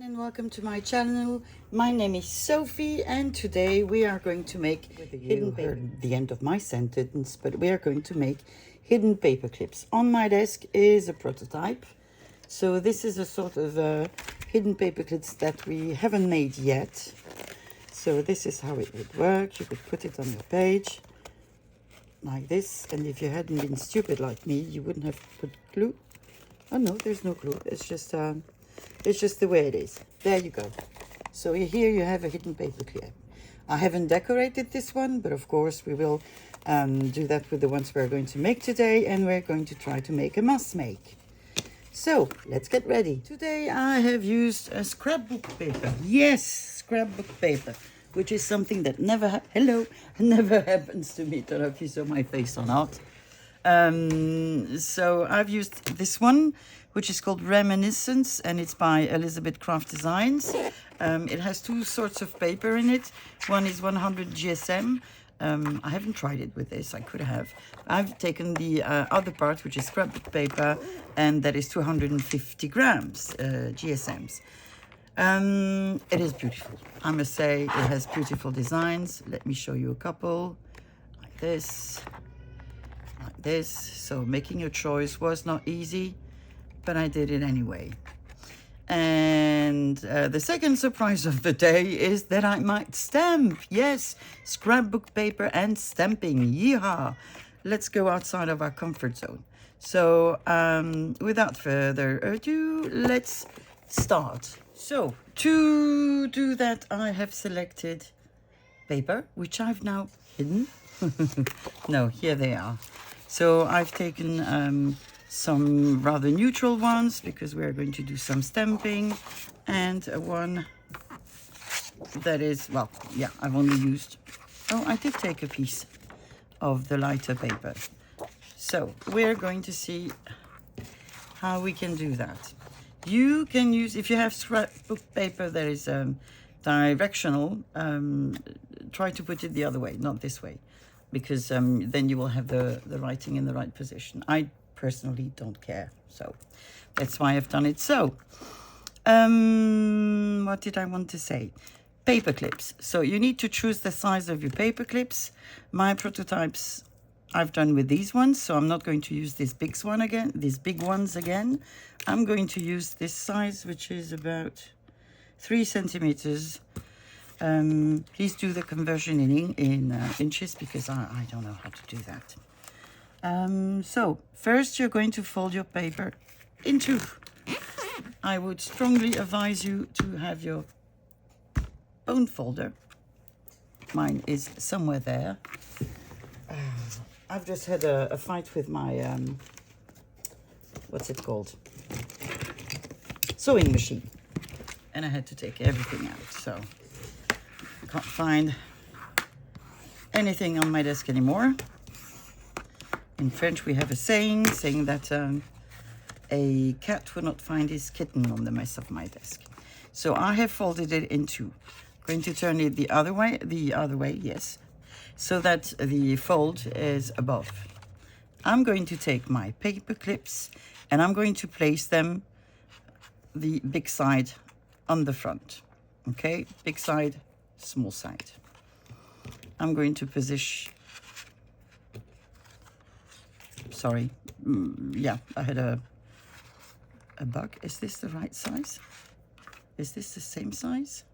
And welcome to my channel. My name is Sophie and today we are going to make hidden paper. The end of my sentence, but we are going to make hidden paper clips. On my desk is a prototype. So this is a sort of hidden paper clips that we haven't made yet. So this is how it would work. You could put it on your page like this, and if you hadn't been stupid like me, you wouldn't have put glue. Oh no, there's no glue. It's just the way it is. There you go. So here you have a hidden paper clip. I haven't decorated this one, but of course we will do that with the ones we're going to make today, and we're going to try to make a must make. So let's get ready. Today I have used a scrapbook paper. Yes, scrapbook paper, which is something that never happens to me. I don't know if you saw my face or not. So I've used this one, which is called Reminiscence, and it's by Elizabeth Craft Designs. It has two sorts of paper in it. One is 100 GSM. I haven't tried it with this. I could have. I've taken the other part, which is scrapbook paper, and that is 250 grams GSMs. It is beautiful. I must say, it has beautiful designs. Let me show you a couple. Like this. Like this. So making a choice was not easy, but I did it anyway. And the second surprise of the day is that I might stamp. Yes, scrapbook paper and stamping. Yeehaw! Let's go outside of our comfort zone. So without further ado, let's start. So to do that, I have selected paper, which I've now hidden. No, here they are. So I've taken some rather neutral ones because we're going to do some stamping, and one that is, well, yeah, I've only used, oh, I did take a piece of the lighter paper. So we're going to see how we can do that. You can use, if you have scrapbook paper that is directional, try to put it the other way, not this way, because then you will have the writing in the right position. I personally don't care, so that's why I've done it. So what did I want to say? Paper clips. So you need to choose the size of your paper clips. My prototypes I've done with these ones, so I'm not going to use this big one again, these big ones again. I'm going to use this size, which is about 3 centimeters. Please do the conversion in inches, because I don't know how to do that. So first you're going to fold your paper in two. I would strongly advise you to have your bone folder. Mine is somewhere there. I've just had a fight with my, what's it called? Sewing machine. And I had to take everything out, so I can't find anything on my desk anymore. In French, we have a saying that a cat will not find his kitten on the mess of my desk. So I have folded it in two. Going to turn it the other way, yes, so that the fold is above. I'm going to take my paper clips and I'm going to place them the big side on the front. Okay, big side, small side. I'm going to position. Sorry, yeah, I had a bug. Is this the right size? Is this the same size?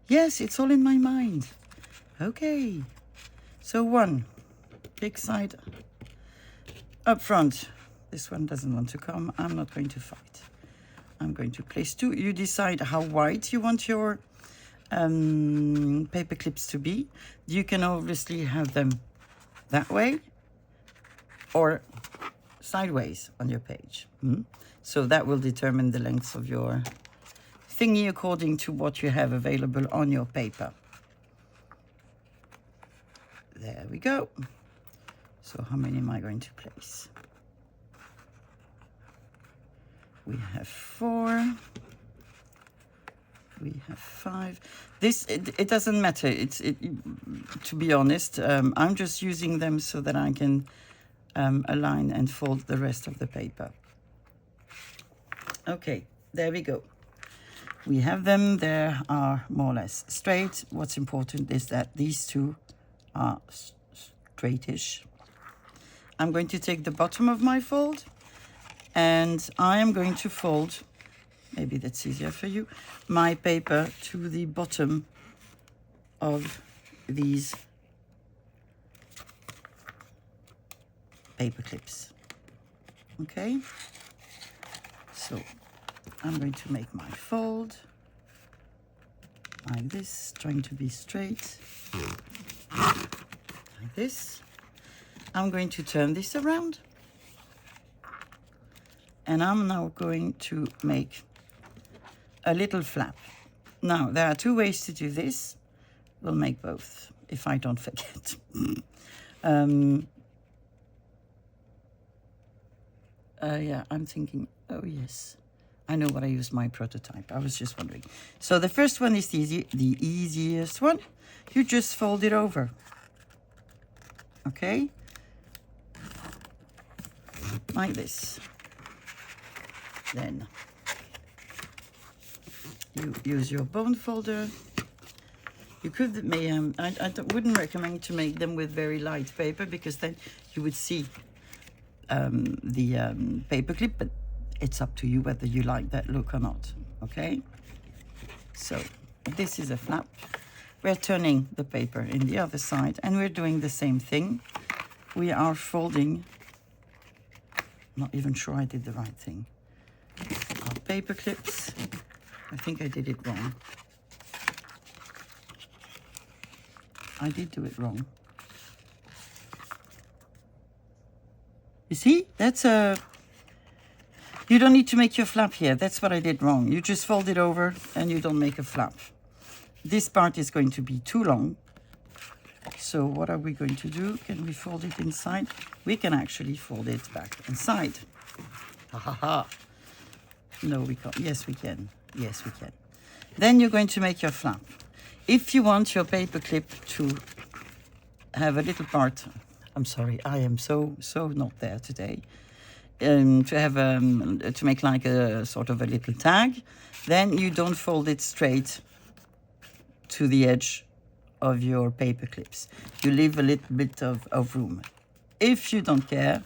Yes, it's all in my mind. Okay, so one big side up front. This one doesn't want to come. I'm not going to fight. I'm going to place two. You decide how wide you want your paper clips to be. You can obviously have them that way or sideways on your page. So that will determine the length of your thingy according to what you have available on your paper. There we go. So how many am I going to place? We have 4. We have 5. This, it doesn't matter. To be honest, I'm just using them so that I can align and fold the rest of the paper. Okay, there we go. we have them. They are more or less straight. What's important is that these two are straightish. I'm going to take the bottom of my fold and I am going to fold, maybe that's easier for you, my paper to the bottom of these paper clips. Okay, so I'm going to make my fold like this, trying to be straight, like this. I'm going to turn this around and I'm now going to make a little flap. Now, there are two ways to do this. We'll make both, if I don't forget. Yeah, I'm thinking, oh yes, I know what I used my prototype. I was just wondering. So the first one is the easiest one. You just fold it over. Okay? Like this. Then you use your bone folder. You could wouldn't recommend to make them with very light paper because then you would see the paper clip, but it's up to you whether you like that look or not. Okay, so this is a flap. We're turning the paper in the other side and we're doing the same thing. We are folding, not even sure I did the right thing, our paper clips. I think I did it wrong. I did do it wrong. You see, that's a... You don't need to make your flap here. That's what I did wrong. You just fold it over and you don't make a flap. This part is going to be too long. So what are we going to do? Can we fold it inside? We can actually fold it back inside. Ha ha ha. No, we can't. Yes, we can. Yes, we can. Then you're going to make your flap. If you want your paper clip to have a little part, I'm sorry, I am so not there today. To have to make like a sort of a little tag, then you don't fold it straight to the edge of your paper clips. You leave a little bit of room. If you don't care,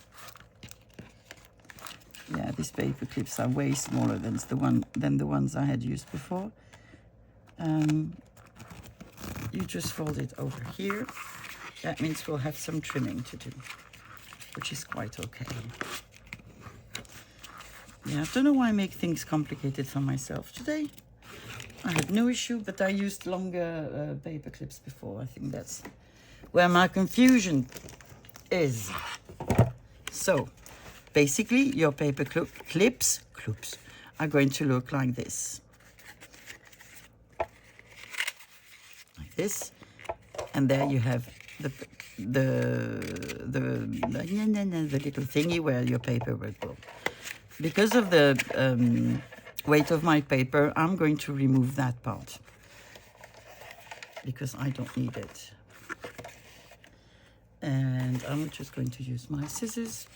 yeah, these paper clips are way smaller than the ones I had used before. You just fold it over here. That means we'll have some trimming to do, which is quite okay. Yeah, I don't know why I make things complicated for myself today. I had no issue, but I used longer paper clips before. I think that's where my confusion is. So, basically, your paper clips are going to look like this. Like this. And there you have the little thingy where your paper will go. Because of the weight of my paper, I'm going to remove that part because I don't need it. And I'm just going to use my scissors.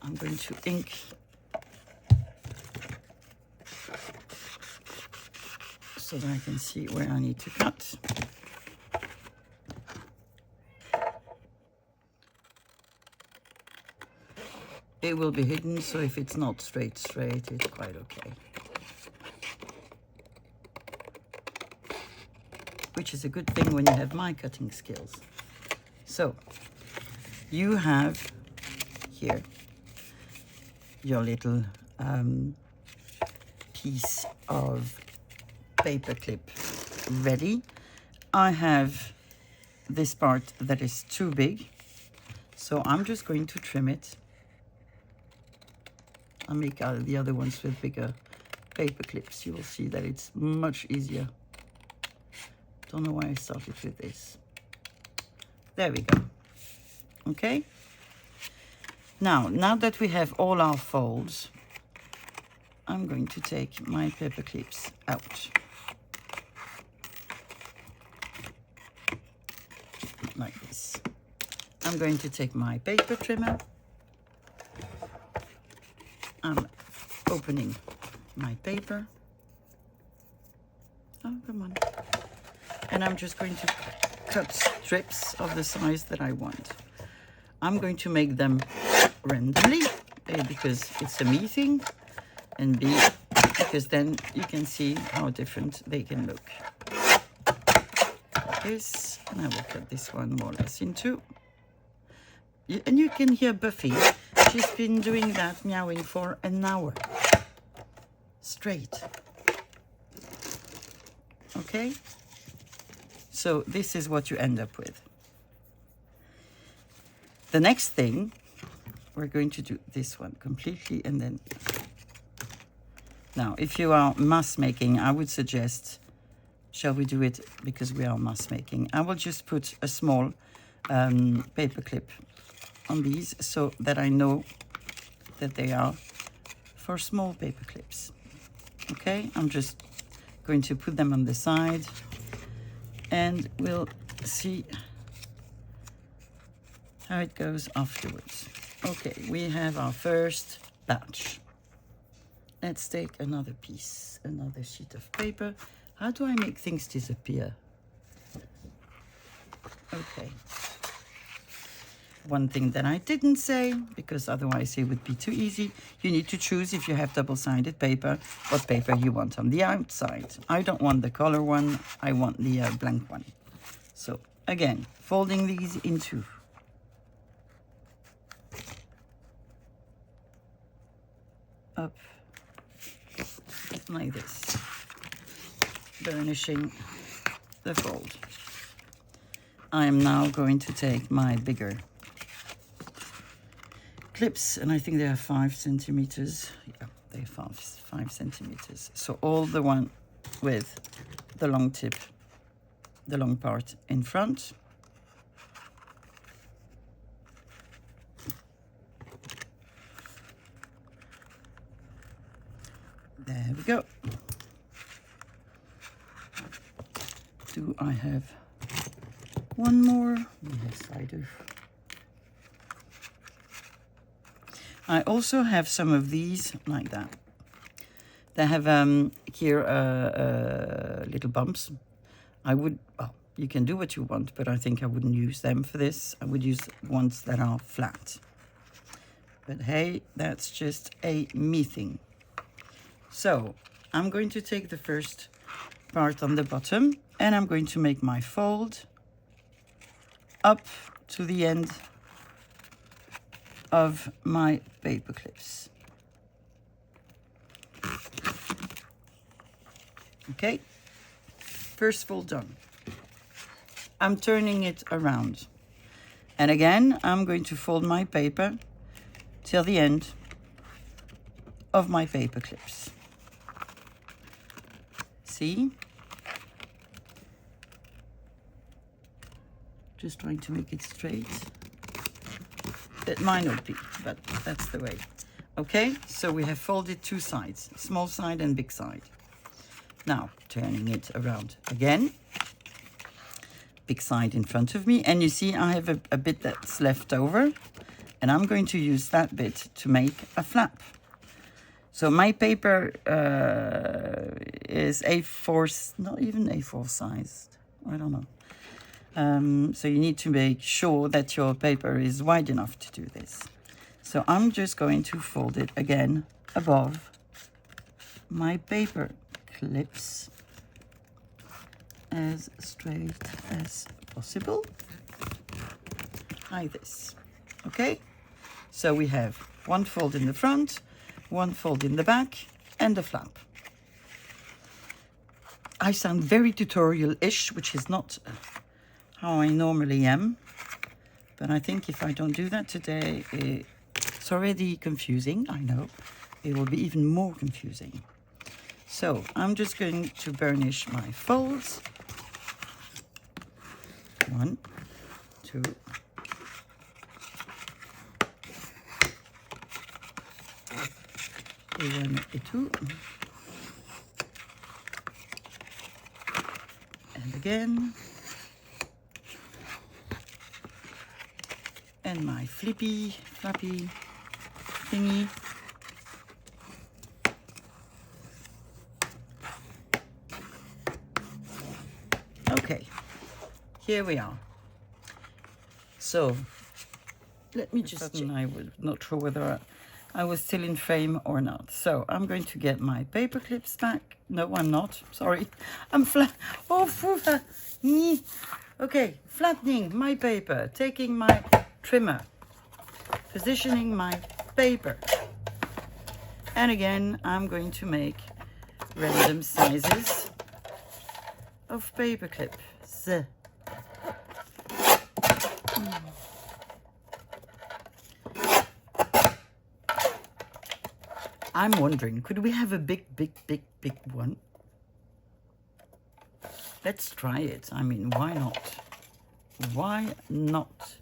I'm going to ink so that I can see where I need to cut. It will be hidden, so if it's not straight, it's quite okay. Which is a good thing when you have my cutting skills. So, you have here your little piece of paper clip ready. I have this part that is too big, so I'm just going to trim it. I'll make the other ones with bigger paper clips. You will see that it's much easier. Don't know why I started with this. There we go. Okay. Now that we have all our folds, I'm going to take my paper clips out. Like this. I'm going to take my paper trimmer. I'm opening my paper. Oh, come on. And I'm just going to cut strips of the size that I want. I'm going to make them randomly, A, because it's a me thing, and B, because then you can see how different they can look. Like this, and I will cut this one more or less in two. And you can hear Buffy. She's been doing that meowing for an hour straight. Okay? So this is what you end up with. The next thing, we're going to do this one completely, and then... Now, if you are mass making, I would suggest, shall we do it because we are mass making? I will just put a small paper clip on these so that I know that they are for small paper clips. Okay, I'm just going to put them on the side and we'll see how it goes afterwards. Okay, we have our first batch. Let's take another piece, another sheet of paper. How do I make things disappear? Okay. One thing that I didn't say, because otherwise it would be too easy, you need to choose, if you have double-sided paper, what paper you want on the outside. I don't want the color one, I want the blank one. So again, folding these in two. Up, like this, burnishing the fold. I am now going to take my bigger clips, and I think they are 5 centimeters. Yeah, they're 5 centimeters. So all the one with the long tip, the long part in front. There we go. Do I have one more? Yes, I do. I also have some of these like that. They have here little bumps. I would, well, you can do what you want, but I think I wouldn't use them for this. I would use ones that are flat. But hey, that's just a me thing. So I'm going to take the first part on the bottom and I'm going to make my fold up to the end of my paper clips. Okay, first fold done. I'm turning it around. And again, I'm going to fold my paper till the end of my paper clips. See? Just trying to make it straight. It might not be, but that's the way. Okay, so we have folded two sides, small side and big side. Now, turning it around again. Big side in front of me, and you see I have a bit that's left over, and I'm going to use that bit to make a flap. So my paper is A4, not even A4 sized, I don't know. So you need to make sure that your paper is wide enough to do this. So I'm just going to fold it again above my paper clips as straight as possible, like this. Okay, so we have one fold in the front, one fold in the back, and a flap. I sound very tutorial-ish, which is not how I normally am, but I think if I don't do that today, it's already confusing. I know it will be even more confusing. So I'm just going to burnish my folds. 1, 2, 1 et 2, and again, and my flappy thingy. Okay, here we are. So let me just, I was not sure whether I was still in frame or not. So I'm going to get my paper clips back. No, I'm not. Sorry. I'm flat. Oh, okay. Flattening my paper. Taking my trimmer. Positioning my paper. And again, I'm going to make random sizes of paper clips. I'm wondering, could we have a big one? Let's try it. I mean, why not? Why not?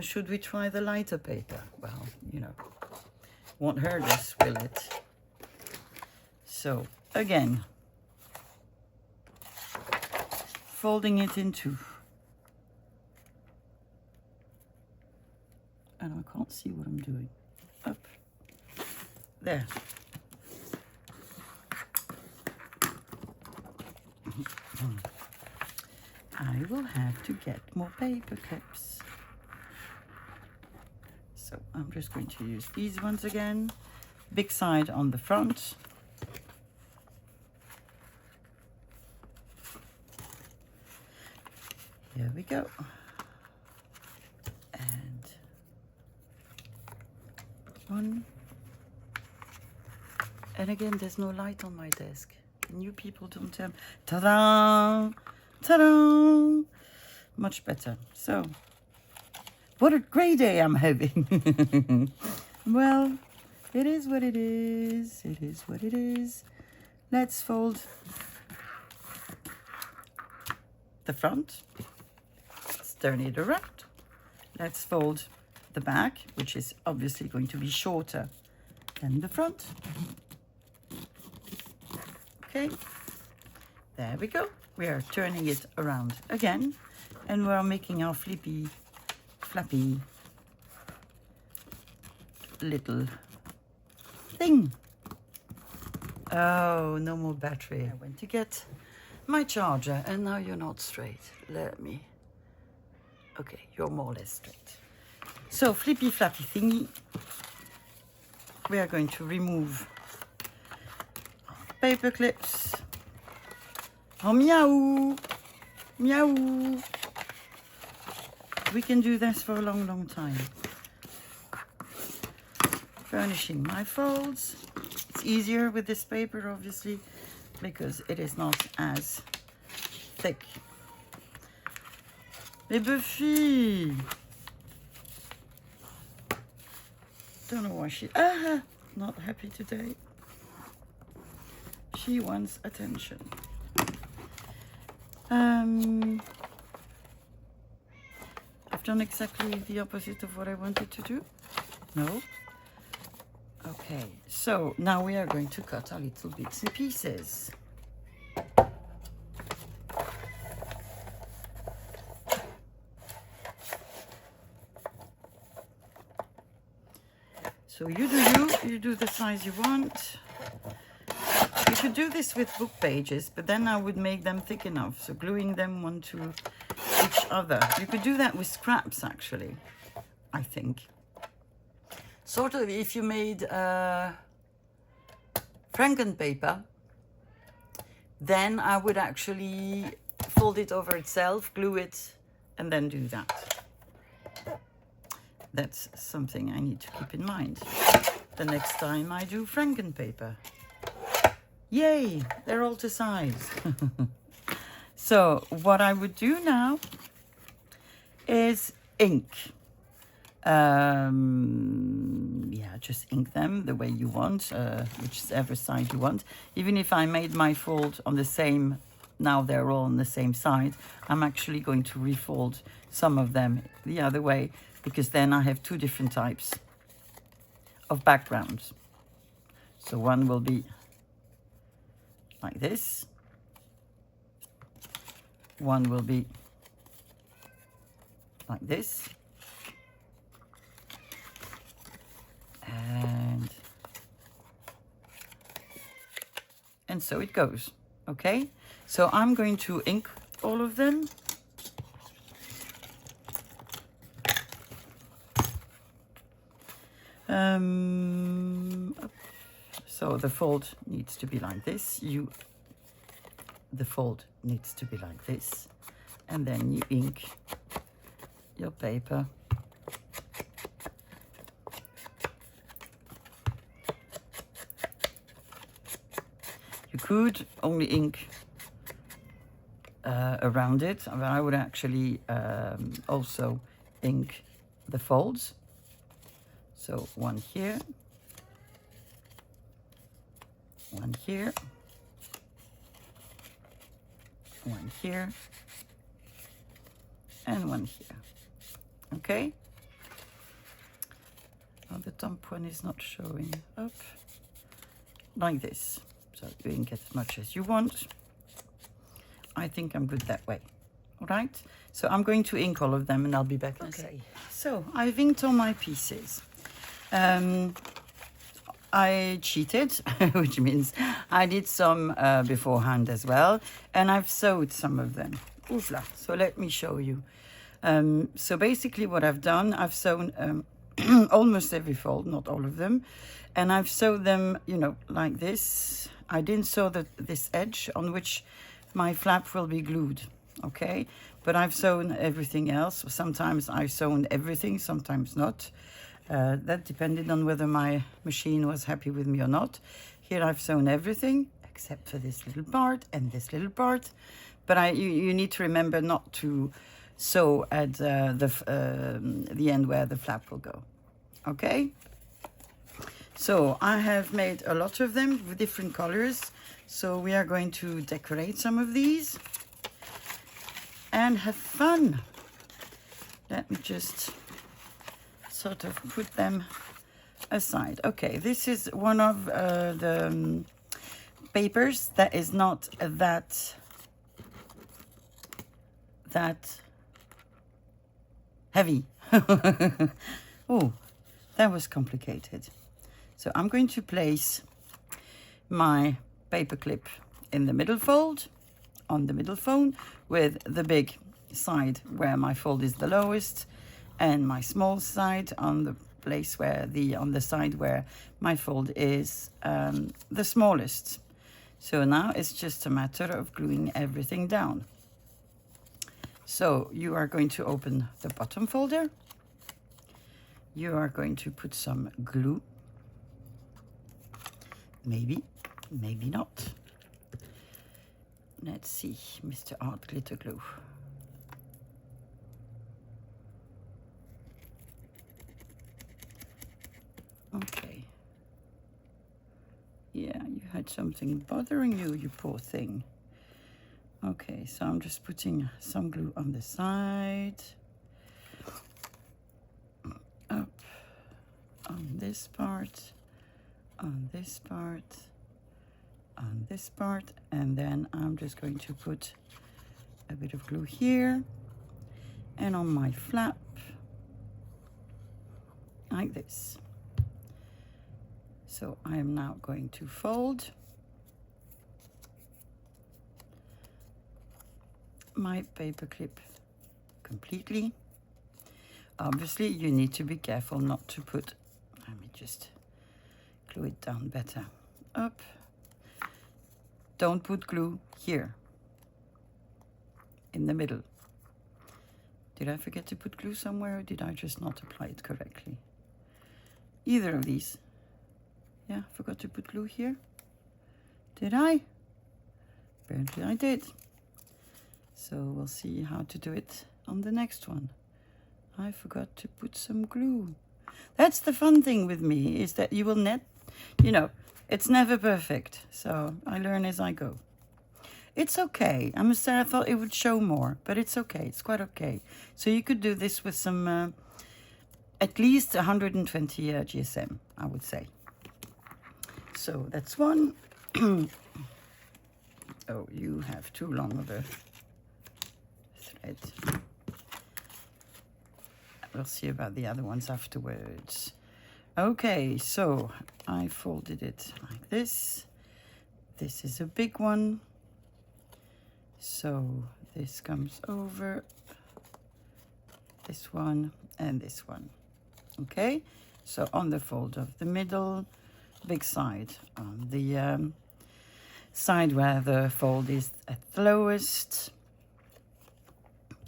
Should we try the lighter paper? Well, you know, won't hurt us, will it? So, again, folding it in two. And I can't see what I'm doing. Up. There. I will have to get more paper clips. So I'm just going to use these ones again. Big side on the front. Here we go. And one. And again, there's no light on my desk. New people don't have. Ta-da! Ta-da! Much better. So, what a great day I'm having. Well, it is what it is. It is what it is. Let's fold the front. Let's turn it around. Let's fold the back, which is obviously going to be shorter than the front. Okay, there we go. We are turning it around again, and we're making our flappy little thing. Oh, no more battery. I went to get my charger, and now you're not straight. Let me. Okay, you're more or less straight. So, flappy thingy. We are going to remove paper clips. Oh, meow, meow. We can do this for a long time. Furnishing my folds. It's easier with this paper, obviously, because it is not as thick. Mais Buffy! Don't know why she... not happy today. She wants attention. I've done exactly the opposite of what I wanted to do. No. Okay, so now we are going to cut our little bits and pieces. So you do the size you want. You could do this with book pages, but then I would make them thick enough, so gluing them one to each other. You could do that with scraps, actually, I think. Sort of if you made frankenpaper, then I would actually fold it over itself, glue it, and then do that. That's something I need to keep in mind the next time I do frankenpaper. Yay, they're all to size. So what I would do now is ink. Yeah, just ink them the way you want, whichever side you want. Even if I made my fold on the same, now they're all on the same side, I'm actually going to refold some of them the other way, because then I have two different types of backgrounds. So one will be like this. One will be like this. And so it goes. Okay, so I'm going to ink all of them. So the fold needs to be like this. The fold needs to be like this. And then you ink your paper. You could only ink around it, but I would actually also ink the folds. So one here, one here, one here, and one here. Okay? Oh, the top one is not showing up. Like this. So you ink as much as you want. I think I'm good that way. All right? So I'm going to ink all of them and I'll be back. Okay. So I've inked all my pieces. I cheated, which means I did some beforehand as well. And I've sewed some of them. Oofla. So let me show you. So basically what I've done, I've sewn almost every fold, not all of them. And I've sewed them, you know, like this. I didn't sew this edge on which my flap will be glued, okay? But I've sewn everything else. Sometimes I've sewn everything, sometimes not. That depended on whether my machine was happy with me or not. Here I've sewn everything except for this little part and this little part. But you need to remember not to sew at the end where the flap will go, okay? So I have made a lot of them with different colors. So we are going to decorate some of these and have fun. Let me just sort of put them aside. Okay, this is one of the papers that is not that heavy. Oh, that was complicated. So I'm going to place my paper clip in the middle fold, on the middle fold, with the big side where my fold is the lowest, and my small side on the place where on the side where my fold is the smallest. So now it's just a matter of gluing everything down. So you are going to open the bottom folder. You are going to put some glue. Maybe, maybe not. Let's see, Mr. Art Glitter Glue. Okay. Yeah, you had something bothering you, you poor thing. Okay, so I'm just putting some glue on the side. Up on this part. On this part, on this part, and then I'm just going to put a bit of glue here and on my flap like this. So I am now going to fold my paper clip completely. Obviously you need to be careful not to put, let me just glue it down better. Up. Don't put glue here in the middle. Did I forget to put glue somewhere, or did I just not apply it correctly? Either of these. Yeah, forgot to put glue here. Did I? Apparently I did. So we'll see how to do it on the next one. I forgot to put some glue. That's the fun thing with me, is that you will you know, it's never perfect. So I learn as I go. It's okay. I must say I thought it would show more, but it's okay. It's quite okay. So you could do this with some, at least 120 GSM, I would say. So that's one. Oh, you have too long of a thread. We'll see about the other ones afterwards. Okay, so I folded it like this. This is a big one. So This comes over this one and this one. Okay, so on the fold of the middle, big side, on the side where the fold is at the lowest.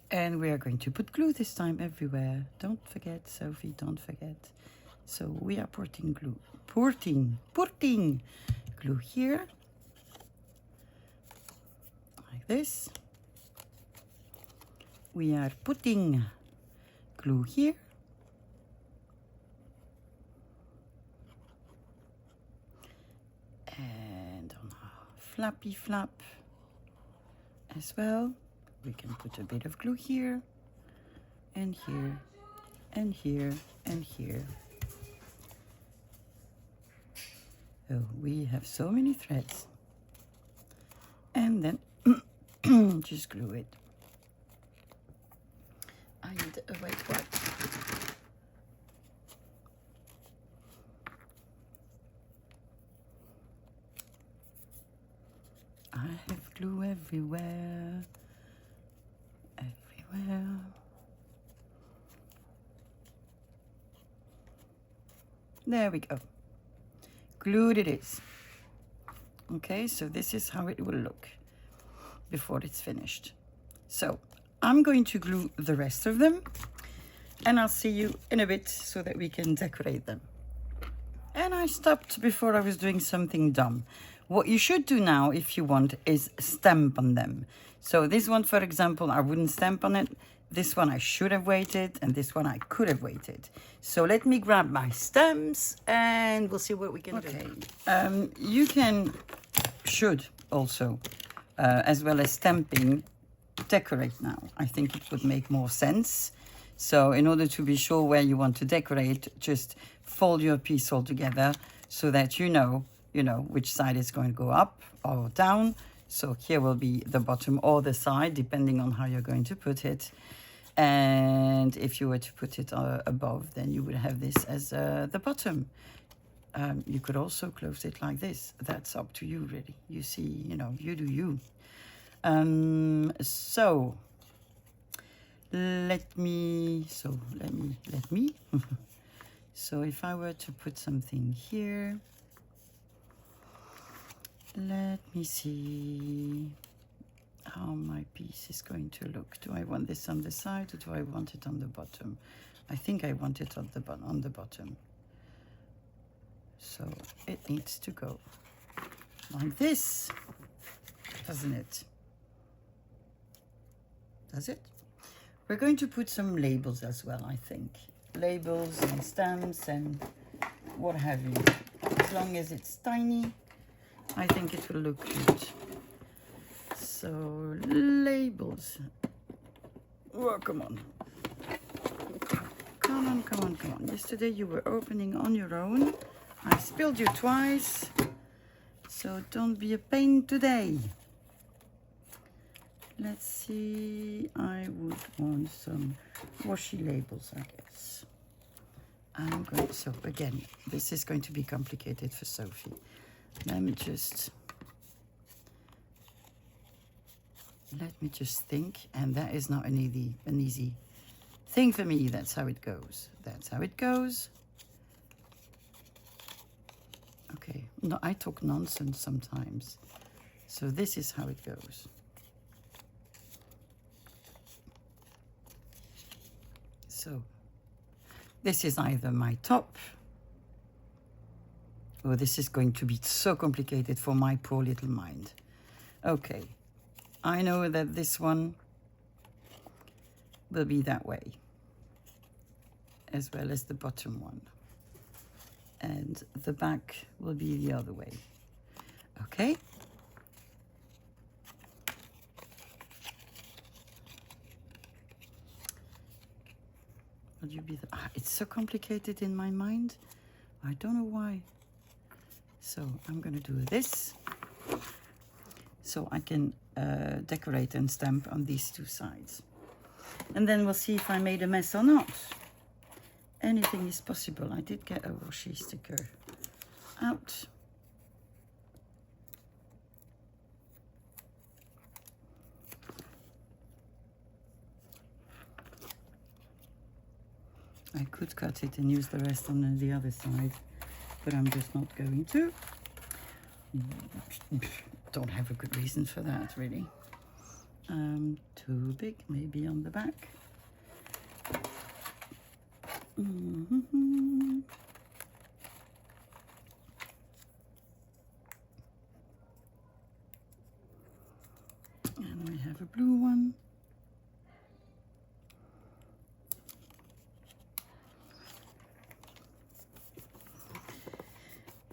And we are going to put glue this time everywhere. Don't forget, Sophie, don't forget. So we are putting glue, putting glue here, like this. We are putting glue here. And on our flappy flap as well, we can put a bit of glue here, and here, and here, and here. Oh, we have so many threads. And then just glue it. I need a white wipe. I have glue everywhere. Everywhere. There we go. Glued it is. Okay, so this is how it will look before it's finished. So I'm going to glue the rest of them, and I'll see you in a bit so that we can decorate them. And I stopped before I was doing something dumb. What you should do now, if you want, is stamp on them. So this one, for example, I wouldn't stamp on it. This one I should have waited, and this one I could have waited. So let me grab my stamps, and we'll see what we can do. You should also, as well as stamping, decorate now. I think it would make more sense. So in order to be sure where you want to decorate, just fold your piece all together so that you know which side is going to go up or down. So here will be the bottom or the side, depending on how you're going to put it. And if you were to put it above, then you would have this as the bottom. You could also close it like this. That's up to you, really. You see, you do you. So let me. So if I were to put something here, let me see how my piece is going to look. Do I want this on the side, or do I want it on the bottom? I think I want it on the bottom. So it needs to go like this, doesn't it? Does it? We're going to put some labels as well, I think. Labels and stamps and what have you. As long as it's tiny, I think it will look good. So labels. Oh, come on. Come on. Yesterday you were opening on your own. I spilled you twice. So don't be a pain today. Let's see. I would want some washi labels, I guess. So again, this is going to be complicated for Sophie. Let me just think, and that is not an easy thing for me. That's how it goes. Okay, no, I talk nonsense sometimes. So this is how it goes. So this is either my top, or this is going to be so complicated for my poor little mind. Okay, I know that this one will be that way, as well as the bottom one. And the back will be the other way. Okay? Will you be it's so complicated in my mind. I don't know why. So I'm going to do this, so I can decorate and stamp on these two sides. And then we'll see if I made a mess or not. Anything is possible. I did get a washi sticker out. I could cut it and use the rest on the other side, but I'm just not going to. Don't have a good reason for that, really. Too big, maybe on the back. And we have a blue one.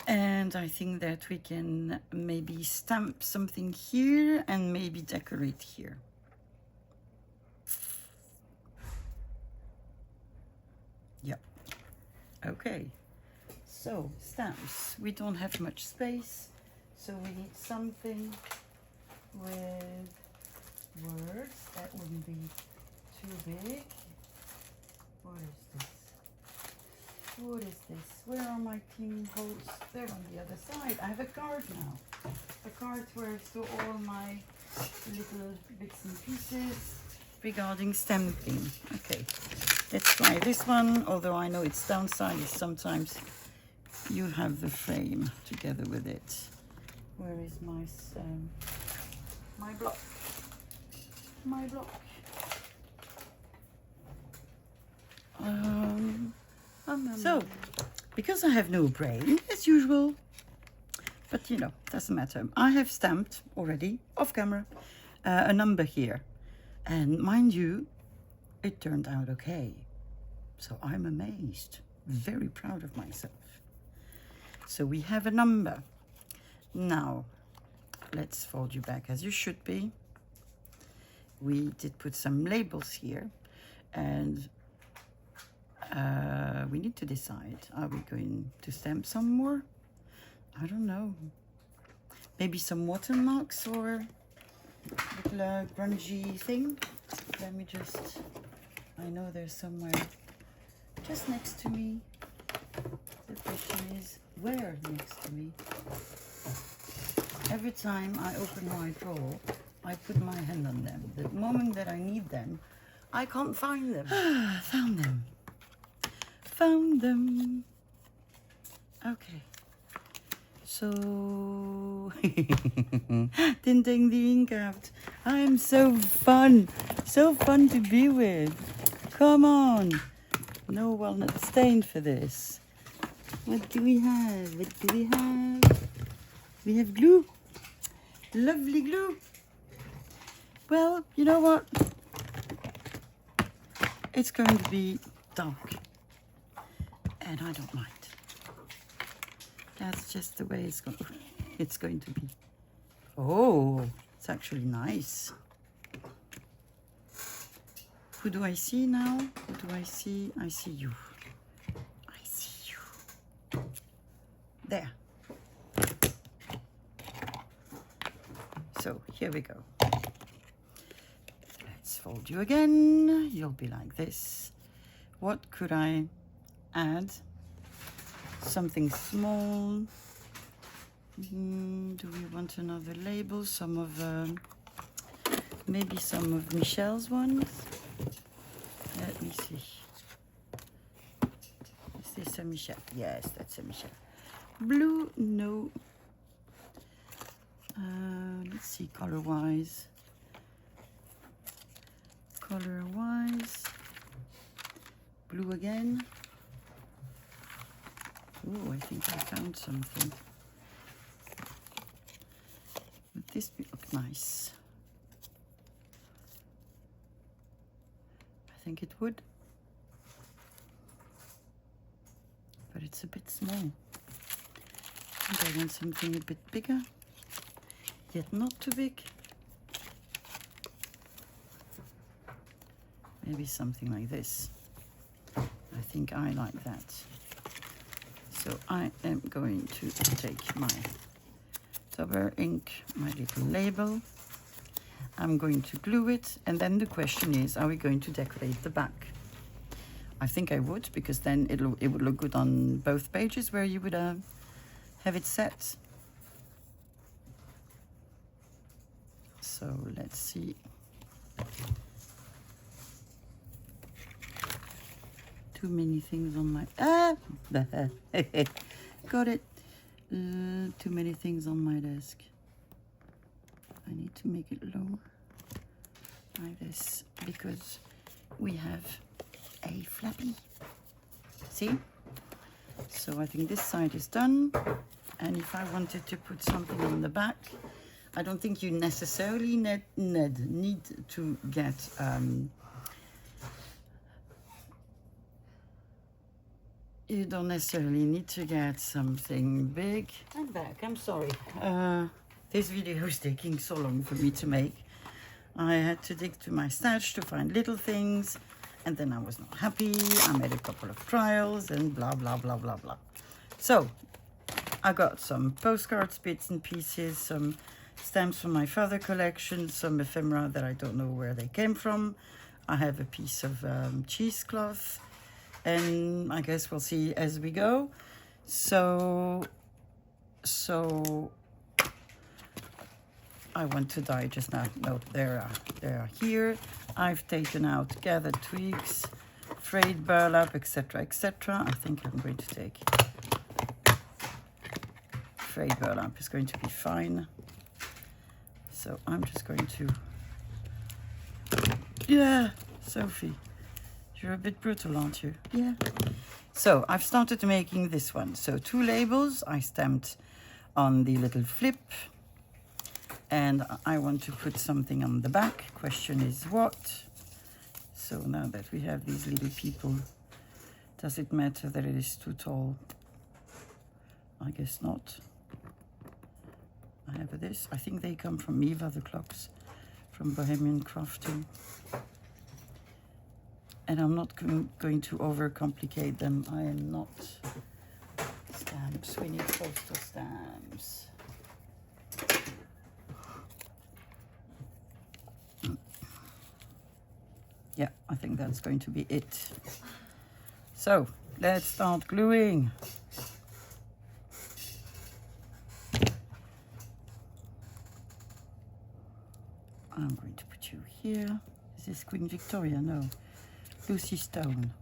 And I think that we can maybe stamp something here and maybe decorate here. Yep. Okay. So stamps. We don't have much space, so we need something with words that wouldn't be too big. What is this? What is this? Where are my team codes? They're on the other side. I have a card now. A card where I store all my little bits and pieces regarding stamping. Okay, let's try this one. Although I know its downside is sometimes you have the frame together with it. Where is my block? My block. So, because I have no brain, as usual, but you know, doesn't matter. I have stamped already, off camera, a number here. And mind you, it turned out okay. So I'm amazed, very proud of myself. So we have a number. Now, let's fold you back as you should be. We did put some labels here, and we need to decide, are we going to stamp some more? I don't know. Maybe some watermarks or little grungy thing. Let me just, I know there's somewhere just next to me. The question is, where next to me? Every time I open my drawer, I put my hand on them. The moment that I need them, I can't find them. Found them. Found them. Okay. So, tinting the ink out. I'm so fun to be with. Come on. No walnut stain for this. What do we have? What do we have? We have glue. Lovely glue. Well, you know what? It's going to be dark. And I don't mind. That's just the way it's going to be. Oh, it's actually nice. Who do I see now? Who do I see? I see you. I see you. There. So here we go. Let's fold you again. You'll be like this. What could I add? Something small. Do we want another label? Some of maybe some of Michelle's ones. Let me see. Is this a Michelle? Yes, that's a Michelle. Blue, no. Let's see, color-wise. Color-wise. Blue again. Oh, I think I found something. Would this look nice? I think it would. But it's a bit small. I think I want something a bit bigger, yet not too big. Maybe something like this. I think I like that. So I am going to take my Tupper ink, my little label. I'm going to glue it, and then the question is, are we going to decorate the back? I think I would, because then it would look good on both pages where you would have it set. So let's see. Too many things on my... Got it. Too many things on my desk. I need to make it lower like this because we have a flappy. See? So I think this side is done. And if I wanted to put something on the back, I don't think you necessarily need to get you don't necessarily need to get something big. I'm back, I'm sorry. This video is taking so long for me to make. I had to dig to my stash to find little things, and then I was not happy. I made a couple of trials and blah, blah, blah, blah, blah. So I got some postcards, bits and pieces, some stamps from my father collection, some ephemera that I don't know where they came from. I have a piece of cheesecloth, and I guess we'll see as we go. So I want to die just now. No, they are here. I've taken out gathered twigs, frayed burlap, etc., etc. I think I'm going to take frayed burlap. Is going to be fine. So I'm just going to... Yeah, Sophie, you're a bit brutal, aren't you? Yeah. So I've started making this one. So 2 labels I stamped on the little flip. And I want to put something on the back. Question is what? So now that we have these little people, does it matter that it is too tall? I guess not. I have this. I think they come from Eva, the clocks, from Bohemian Crafting. And I'm not going to overcomplicate them. I am not. Stamps. We need postal stamps. Yeah, I think that's going to be it. So let's start gluing. I'm going to put you here. Is this Queen Victoria? No. Lucy Stone.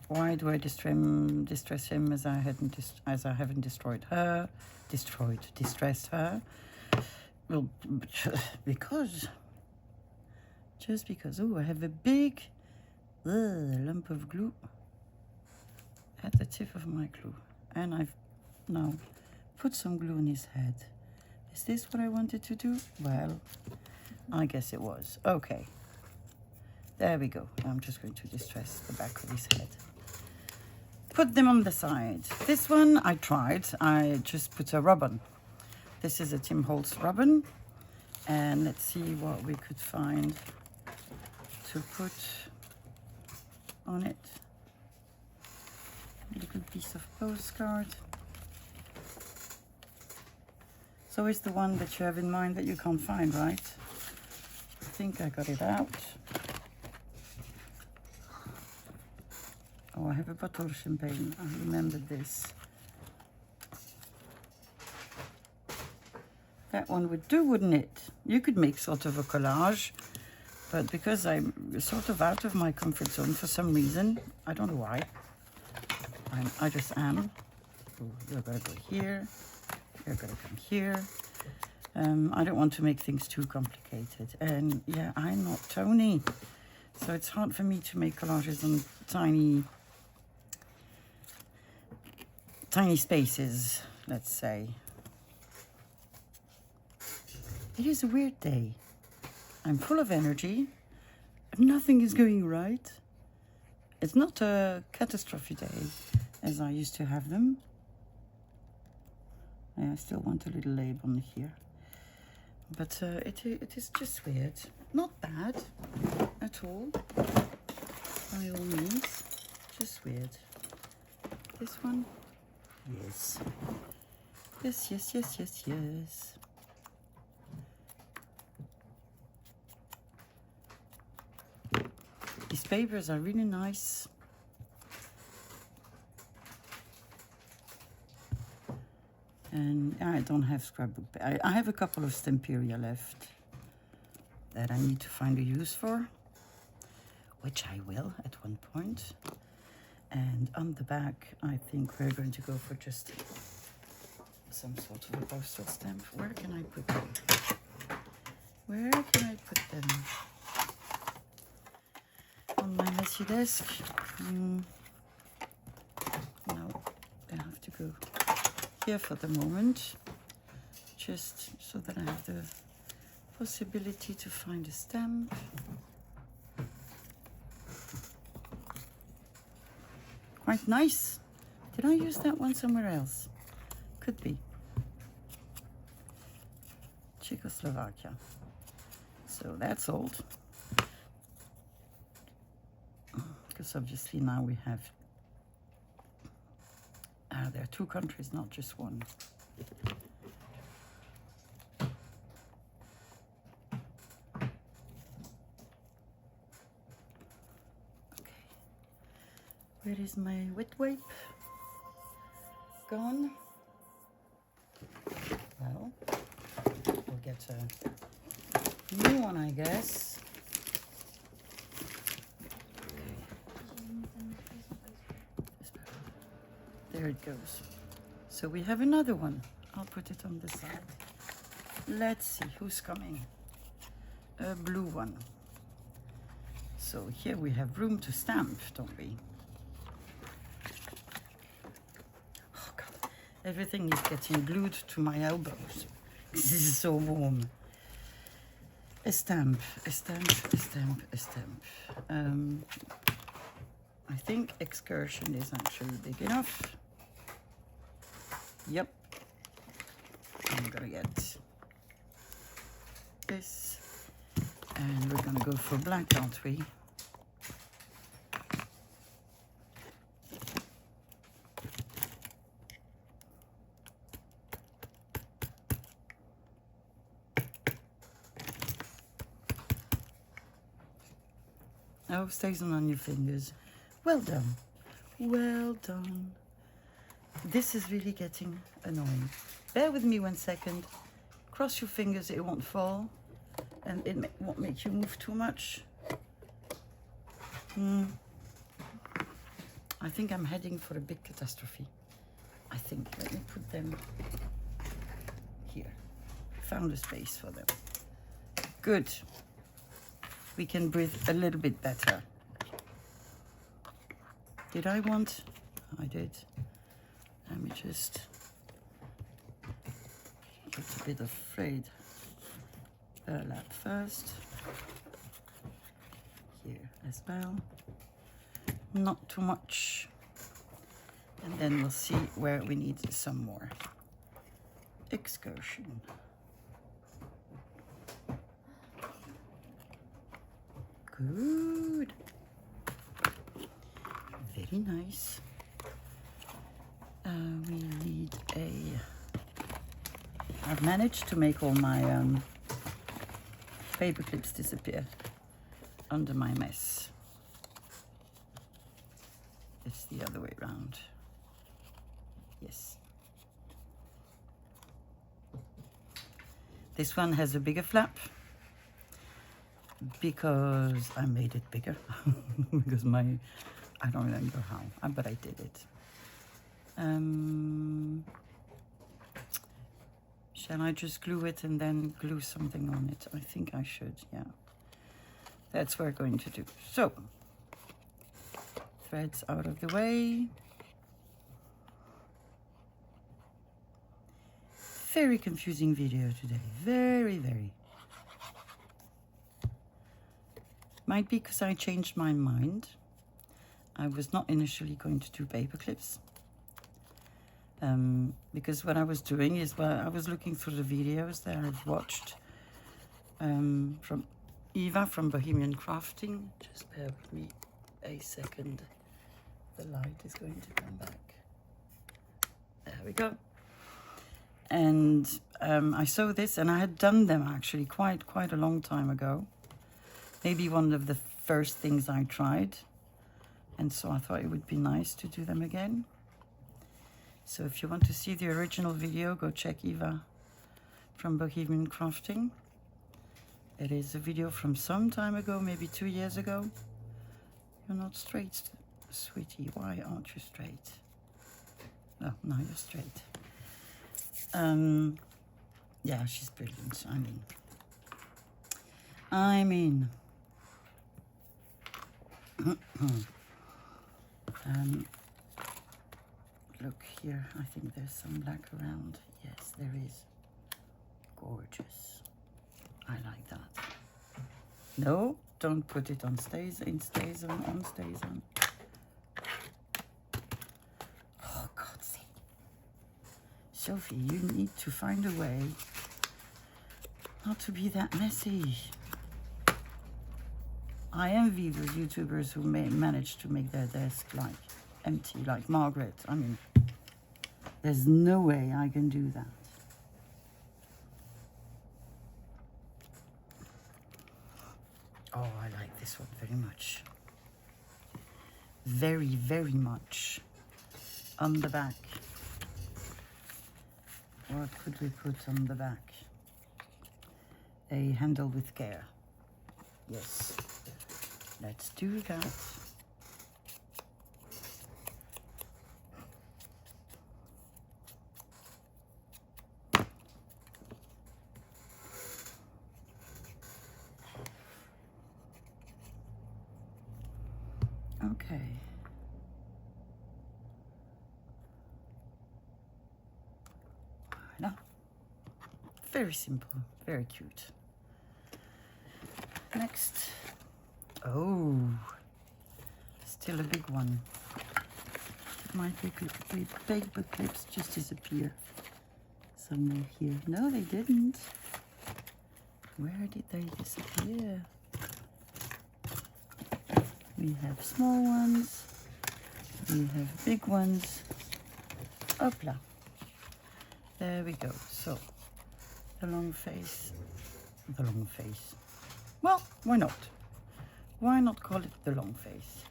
Why do I distress him as I haven't destroyed her? Distressed her? Well, because. Just because. Oh, I have a big lump of glue at the tip of my glue. And I've now put some glue on his head. Is this what I wanted to do? Well, I guess it was. Okay. There we go. I'm just going to distress the back of his head. Put them on the side. This one I tried. I just put a ribbon. This is a Tim Holtz ribbon. And let's see what we could find to put on it. A little piece of postcard. So it's the one that you have in mind that you can't find, right? I think I got it out. Oh, I have a bottle of champagne. I remembered this. That one would do, wouldn't it? You could make sort of a collage, but because I'm sort of out of my comfort zone for some reason, I don't know why. I just am. Oh, you're gonna go here. You're gonna come here. I don't want to make things too complicated. And yeah, I'm not Tony, so it's hard for me to make collages on tiny spaces, let's say. It is a weird day. I'm full of energy. Nothing is going right. It's not a catastrophe day as I used to have them. I still want a little label here. But it is just weird. Not bad at all, by all means. Just weird. This one? Yes. Yes, yes, yes, yes, yes. These papers are really nice. And I don't have scrapbook. I have a couple of Stamperia left. that I need to find a use for, which I will at one point. And on the back, I think we're going to go for just some sort of a postal stamp. Where can I put them? Where can I put them? On my messy desk? No, I have to go here for the moment, just so that I have the possibility to find a stamp. Quite nice. Did I use that one somewhere else? Could be. Czechoslovakia. So that's old. Because obviously now we have, there are two countries, not just one. Okay. Where is my wet wipe? Gone. Well, we'll get a new one, I guess. There it goes. So we have another one. I'll put it on the side. Let's see who's coming. A blue one. So here we have room to stamp, don't we? Oh God, everything is getting glued to my elbows. This is so warm. A stamp, a stamp, a stamp, a stamp. I think excursion is actually big enough. Yep. I'm gonna get this. And we're gonna go for black, aren't we? Oh, stays on your fingers. Well done. Well done. This is really getting annoying. Bear with me 1 second. Cross your fingers, it won't fall. And it won't make you move too much. I think I'm heading for a big catastrophe. I think. Let me put them here. Found a space for them. Good. We can breathe a little bit better. Did I want? I did. Let me just get a bit of frayed burlap first. Here as well. Not too much. And then we'll see where we need some more. Excursion. Good. Very nice. We need I've managed to make all my paper clips disappear under my mess. It's the other way around. Yes. This one has a bigger flap because I made it bigger. Because I don't remember how, but I did it. Shall I just glue it and then glue something on it? I think I should, yeah. That's what we're going to do. So, threads out of the way. Very confusing video today. Very, very. Might be because I changed my mind. I was not initially going to do paper clips. Because what I was doing is, well, I was looking through the videos that I've watched from Eva from Bohemian Crafting. Just bear with me a second. The light is going to come back. There we go. And I saw this, and I had done them actually quite a long time ago. Maybe one of the first things I tried. And so I thought it would be nice to do them again. So if you want to see the original video, go check Eva from Bohemian Crafting. It is a video from some time ago, maybe 2 years ago. You're not straight, sweetie. Why aren't you straight? Oh, now you're straight. Yeah, she's brilliant. I mean. Look here, I think there's some black around. Yes, there is. Gorgeous. I like that. No, don't put it on stays on, stays on. Oh, God's sake. Sophie, you need to find a way not to be that messy. I envy those YouTubers who manage to make their desk like empty, like Margaret. I mean, there's no way I can do that. Oh, I like this one very much. Very, very much. On the back. What could we put on the back? A handle with care. Yes. Let's do that. Okay. Voilà. Very simple, very cute. Next. Oh, still a big one. My paper clips just disappear somewhere here. No, they didn't. Where did they disappear? We have small ones. We have big ones. Hopla. There we go. So, the long face. The long face. Well, why not? Why not call it the long face?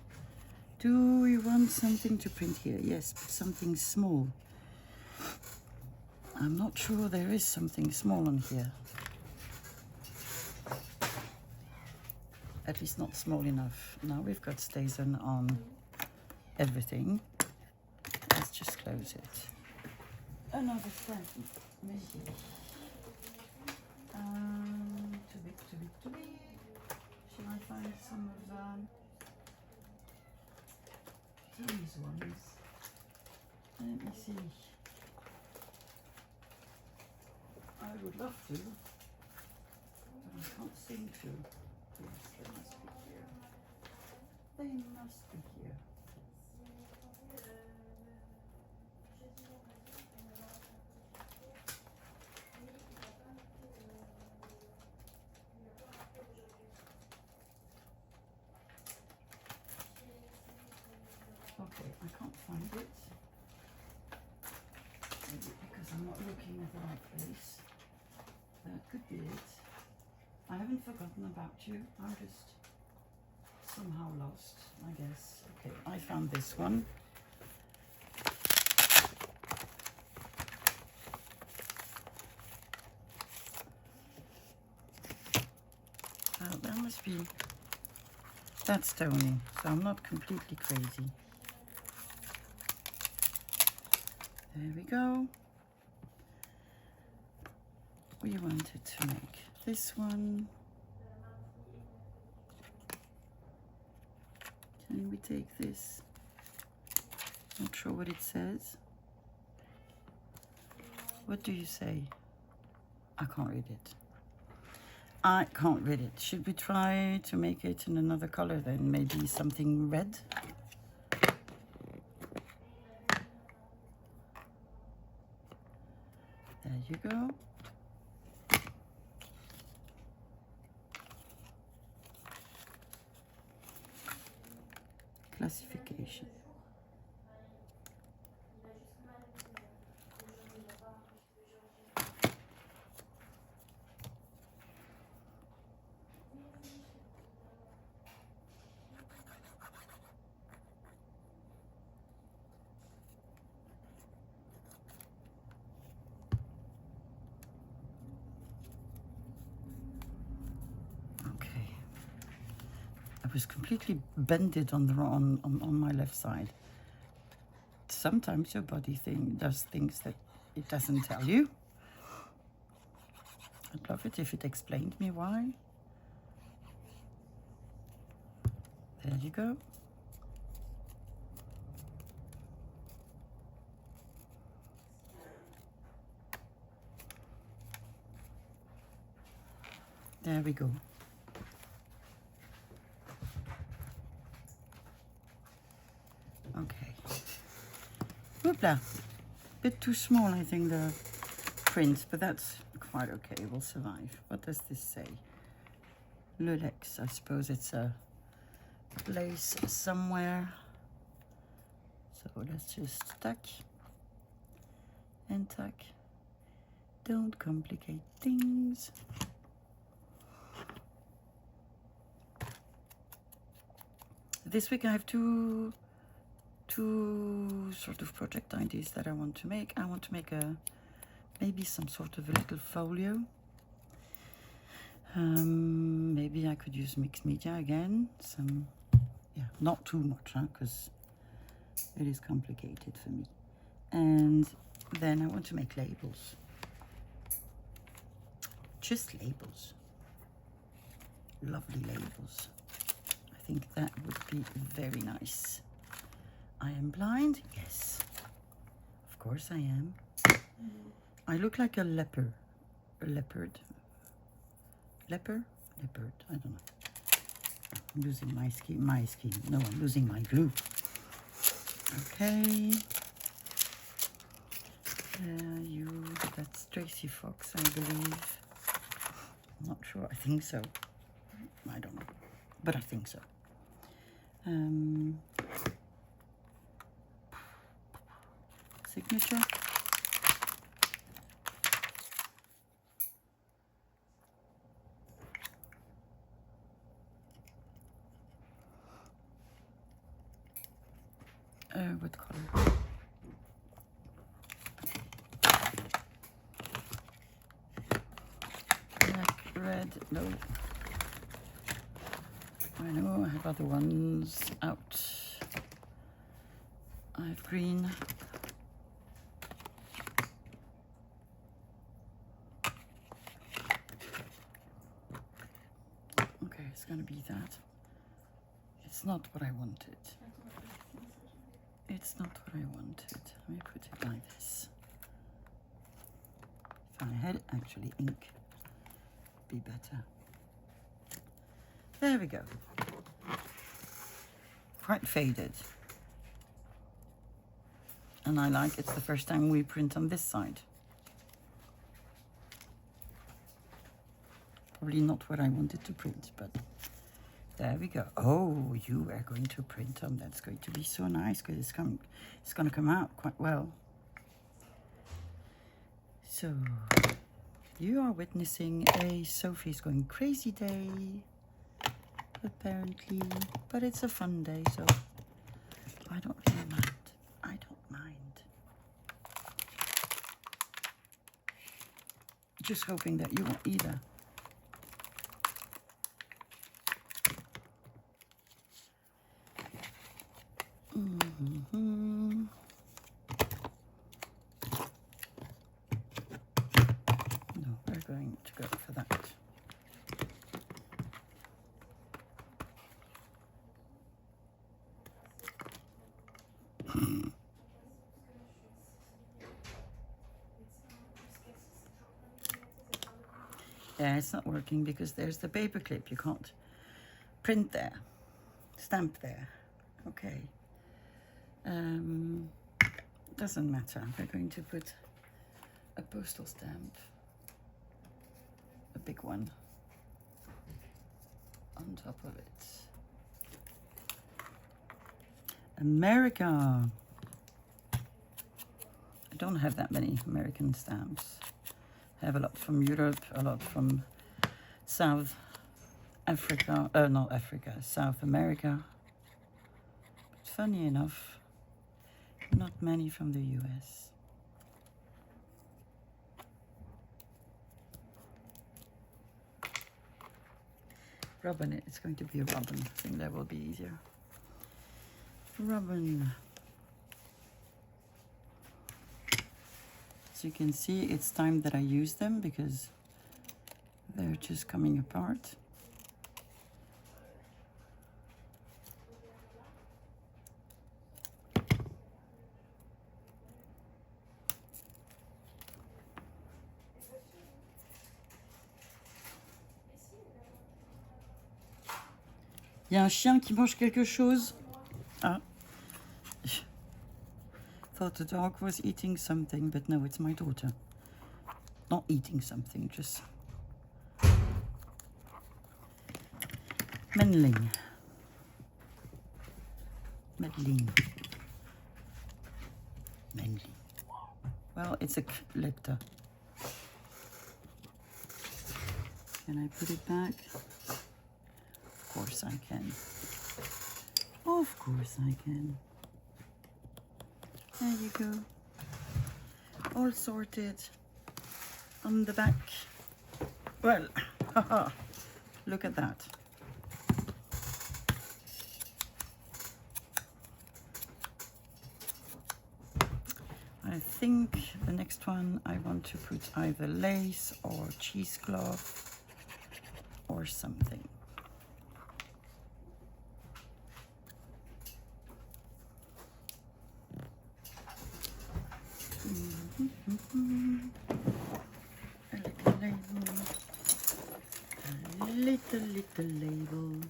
Do we want something to print here? Yes, but something small. I'm not sure there is something small on here. At least not small enough. Now we've got Stazon on everything. Let's just close it. Another friend. Maybe. Too big, too big, too big. Shall I find some of these ones? Let me see. I would love to, but I can't seem to. Yes, they must be here. They must be here. Okay, I can't find it. Maybe because I'm not looking at the right place. That could be it. I haven't forgotten about you. I'm just somehow lost, I guess. Okay, I found this one. Oh, that must be... That's Tony, so I'm not completely crazy. There we go. We wanted to make this one. Can we take this? Not sure what it says. What do you say? I can't read it. I can't read it. Should we try to make it in another color then? Maybe something red? There you go. Classification. was completely bended on the on my left side. Sometimes your body does things that it doesn't tell you. I'd love it if it explained me why. There you go. There we go. Okay. Hoopla. Bit too small, I think, the print, but that's quite okay. We'll survive. What does this say? Lulex. I suppose it's a place somewhere. So let's just tuck and tuck. Don't complicate things. This week I have two sort of project ideas that I want to make. I want to make maybe some sort of a little folio. Maybe I could use mixed media again. Yeah, not too much, because it is complicated for me. And then I want to make labels. Just labels. Lovely labels. I think that would be very nice. I am blind? Yes. Of course I am. I look like a leopard. A leopard. Leopard? Leopard. I don't know. I'm losing my skin. No, I'm losing my glue. Okay. That's Tracy Fox, I believe. I'm not sure. I think so. I don't know. But I think so. Signature. What color? Black, red, no. I know I have other ones out. I have green. Okay, it's gonna be that. It's not what I wanted. It's not what I wanted. Let me put it like this. If I had actually ink, it'd be better. There we go. Quite faded. And I like it's the first time we print on this side. Probably not what I wanted to print, but there we go. Oh, you are going to print on. That's going to be so nice because it's going to come out quite well. So you are witnessing a Sophie's going crazy day, apparently, but it's a fun day, so I don't really mind. I don't mind. Just hoping that you won't either. No, we're going to go for that. Yeah, it's not working because there's the paper clip. You can't print there, stamp there. Okay. Doesn't matter. We're going to put a postal stamp, a big one, on top of it. America. I don't have that many American stamps. I have a lot from Europe, a lot from South Africa, not Africa, South America. But funny enough, not many from the US. Robin it. It's going to be a robin. I think that will be easier. Robin. So you can see it's time that I use them because they're just coming apart. Il y a un chien qui mange quelque chose. Ah. Thought the dog was eating something, but no, it's my daughter. Not eating something, just meddling. Meddling. Meddling. Well, it's a letter. Can I put it back? Of course I can. Of course I can. There you go. All sorted on the back. Well, haha, look at that. I think the next one I want to put either lace or cheesecloth or something. A little label. A little label.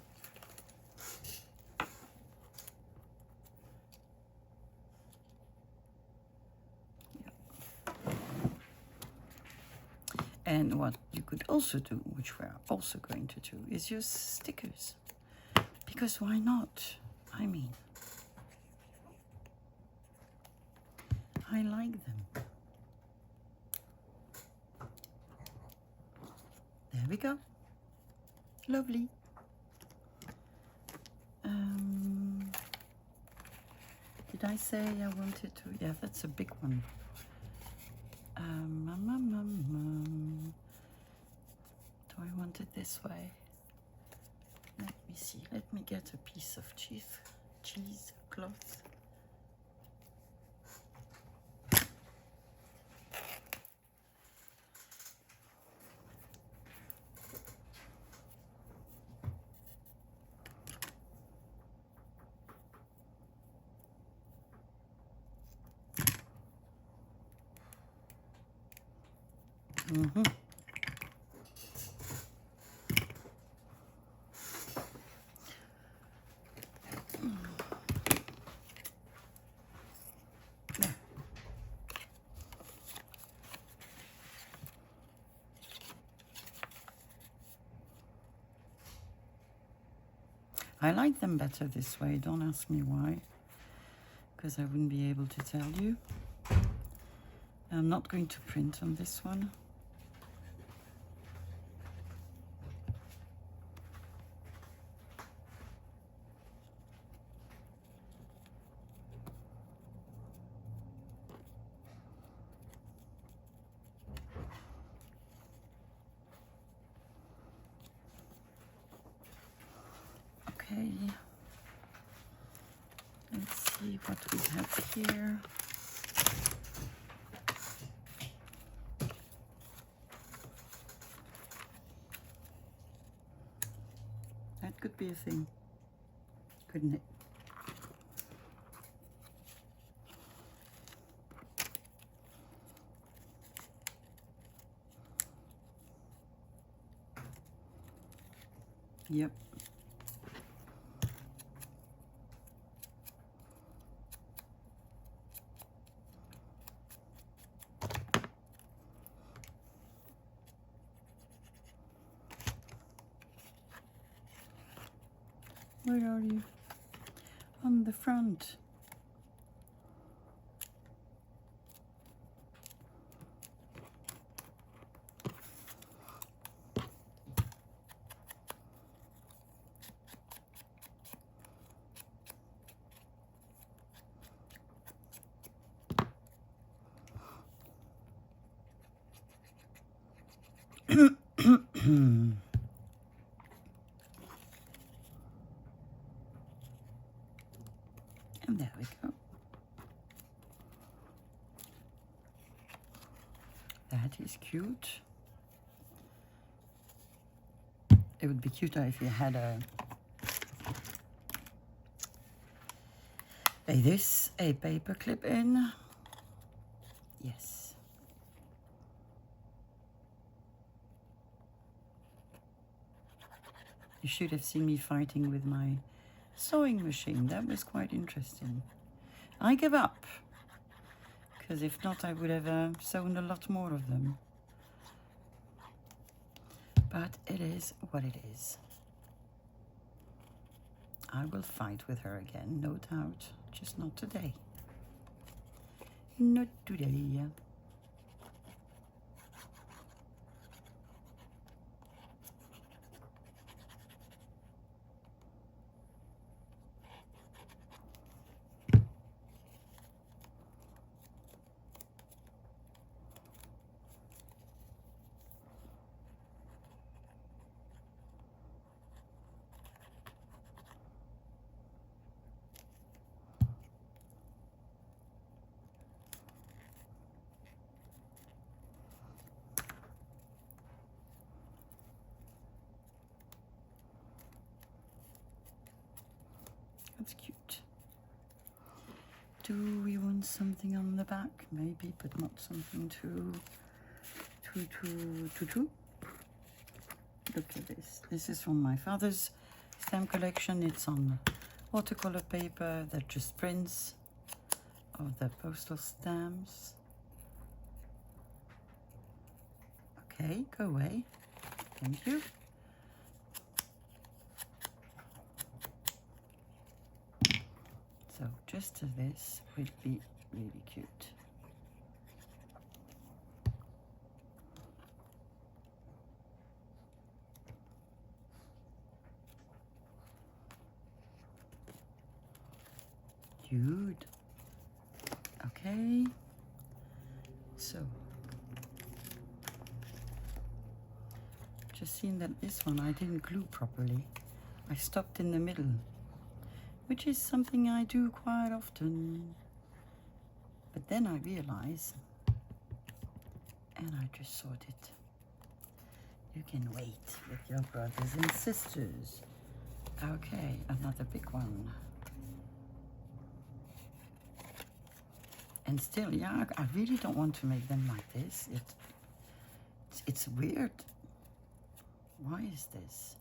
And what you could also do, which we're also going to do, is use stickers. Because why not? I mean, I like them. There we go. Lovely. Did I say I wanted to? Yeah, that's a big one. Do I want it this way? Let me see. Let me get a piece of cheesecloth. I like them better this way. Don't ask me why, because I wouldn't be able to tell you. I'm not going to print on this one. Okay, let's see what we have here. That could be a thing, couldn't it? Yep. Where are you? On the front. it would be cuter if you had a paper clip in. Yes. You should have seen me fighting with my sewing machine. That was quite interesting. I give up, because if not I would have sewn a lot more of them. But it is what it is. I will fight with her again, no doubt. Just not today. Not today. That's cute. Do we want something on the back? Maybe, but not something too. Look at this. This is from my father's stamp collection. It's on watercolor paper that just prints of the postal stamps. Okay, go away. Thank you. So just this would be really cute. Cute. Okay. So just seen that this one I didn't glue properly. I stopped in the middle, which is something I do quite often. But then I realize, and I just sorted, you can wait with your brothers and sisters. Okay, another big one. And still, yeah, I really don't want to make them like this. It's weird. Why is this?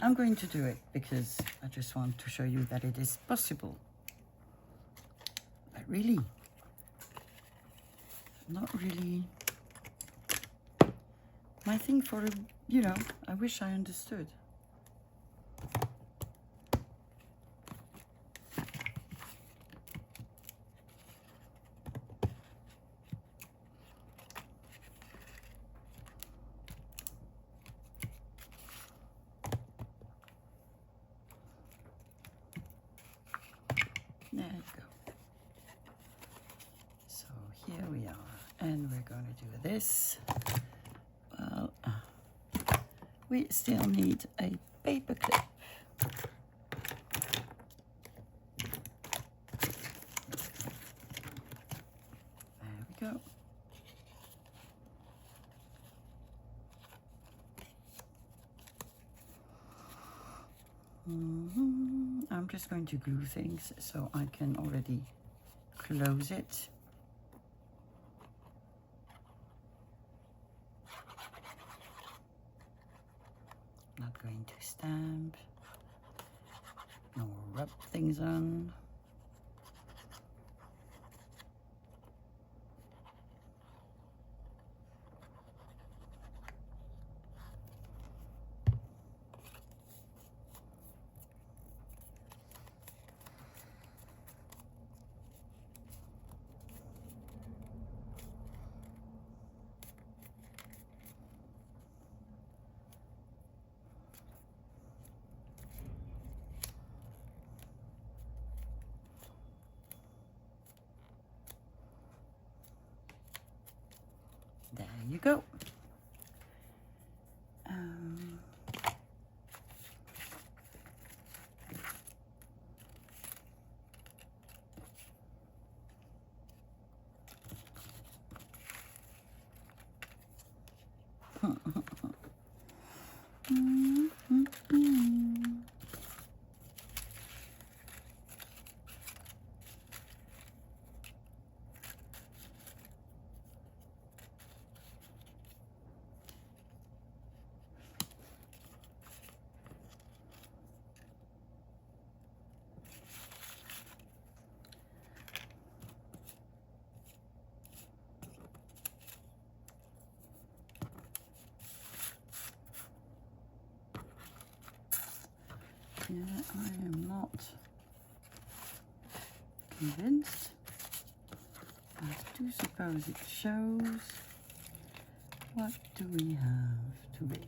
I'm going to do it because I just want to show you that it is possible. But really, not really my thing for, you know, I wish I understood. There you go. So here we are, and we're going to do this. Well, we still need a paper clip. There we go. I'm just going to glue things so I can already close it. Not going to stamp nor rub things on. There you go. Yeah, I am not convinced. I do suppose it shows. What do we have? Too big.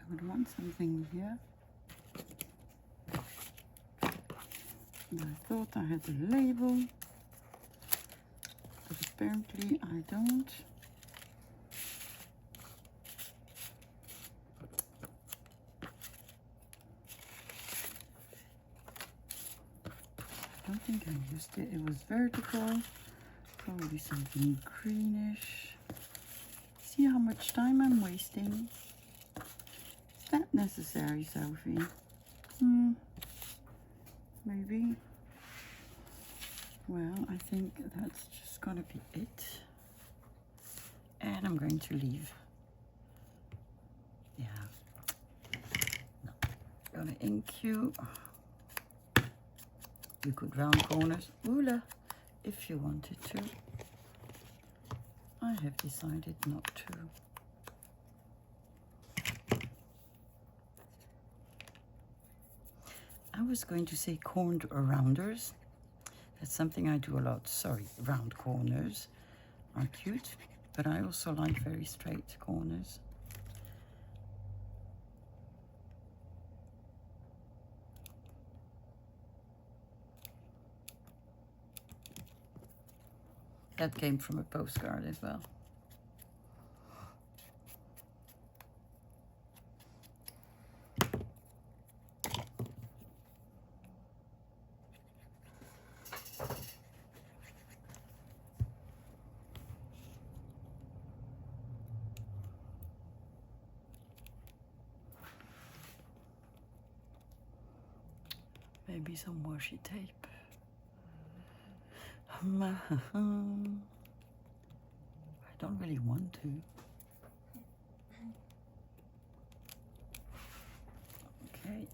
I would want something here. And I thought I had a label, but apparently I don't. I don't think I used it. It was vertical, probably something greenish. See how much time I'm wasting? Is that necessary, Sophie? Maybe. Well, I think that's just gonna be it. And I'm going to leave. Yeah. No. Gonna ink you. You could round corners, Oula, if you wanted to. I have decided not to. I was going to say corned rounders. That's something I do a lot. Sorry, round corners are cute, but I also like very straight corners. That came from a postcard as well. Maybe some washi tape. I don't really want to. Okay.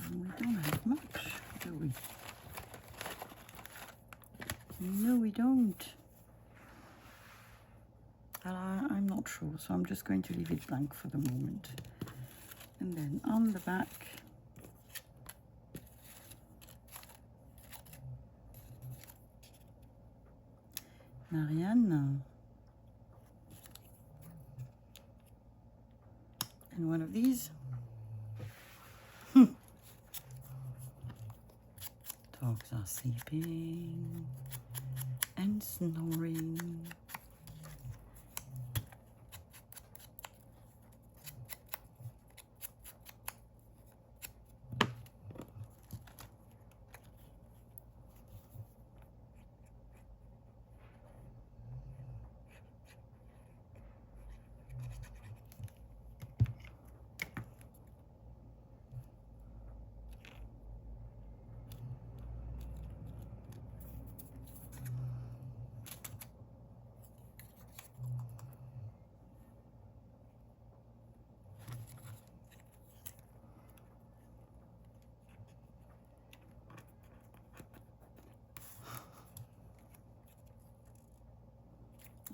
And we don't have much, do we? No, we don't. I'm not sure, so I'm just going to leave it blank for the moment. And then on the back, Marianne. And one of these. Dogs are sleeping and snoring.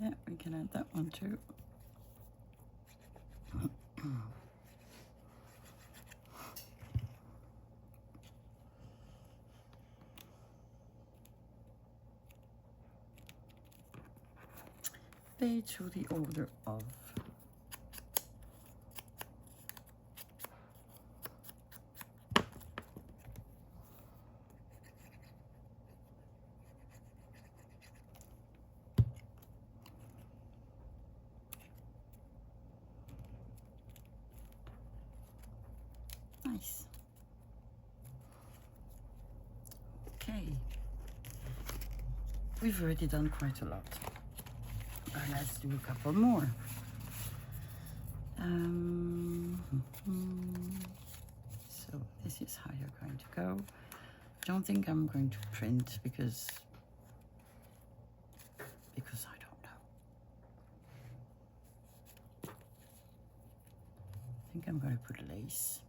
Yeah, we can add that one too. Pay to the order of. nice. Okay. We've already done quite a lot. Let's do a couple more. So this is how you're going to go. Don't think I'm going to print because I don't know. I think I'm going to put lace.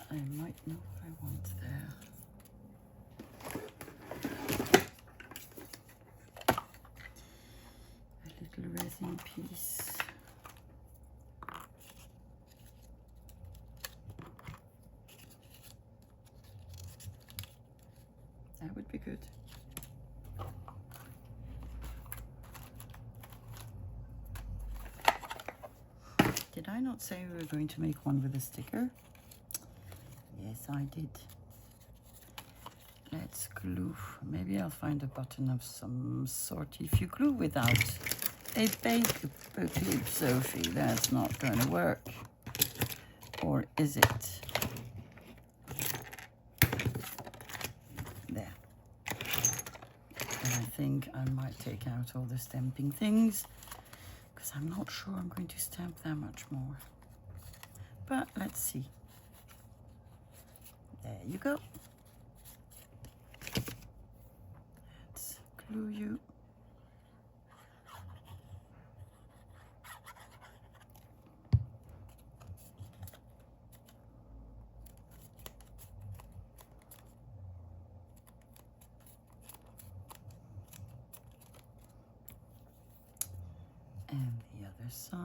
I might know what I want there. A little resin piece. That would be good. Did I not say we were going to make one with a sticker? Yes, I did. Let's glue. Maybe I'll find a button of some sort. If you glue without a paper clip, Sophie, that's not going to work. Or is it? There. And I think I might take out all the stamping things, because I'm not sure I'm going to stamp that much more. But let's see. There you go. Let's glue you. And the other side.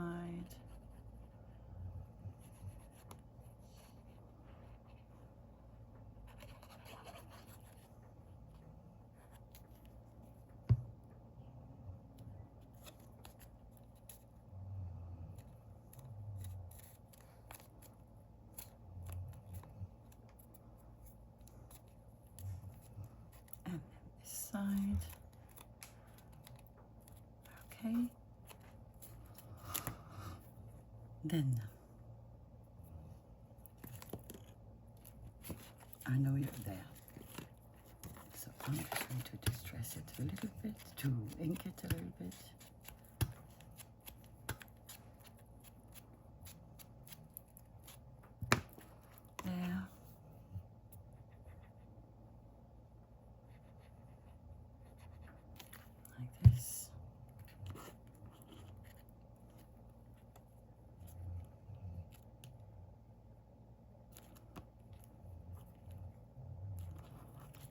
And then this side. Okay. Then I know you're there, so I'm just going to distress it a little bit, to ink it a little bit. There. Like this.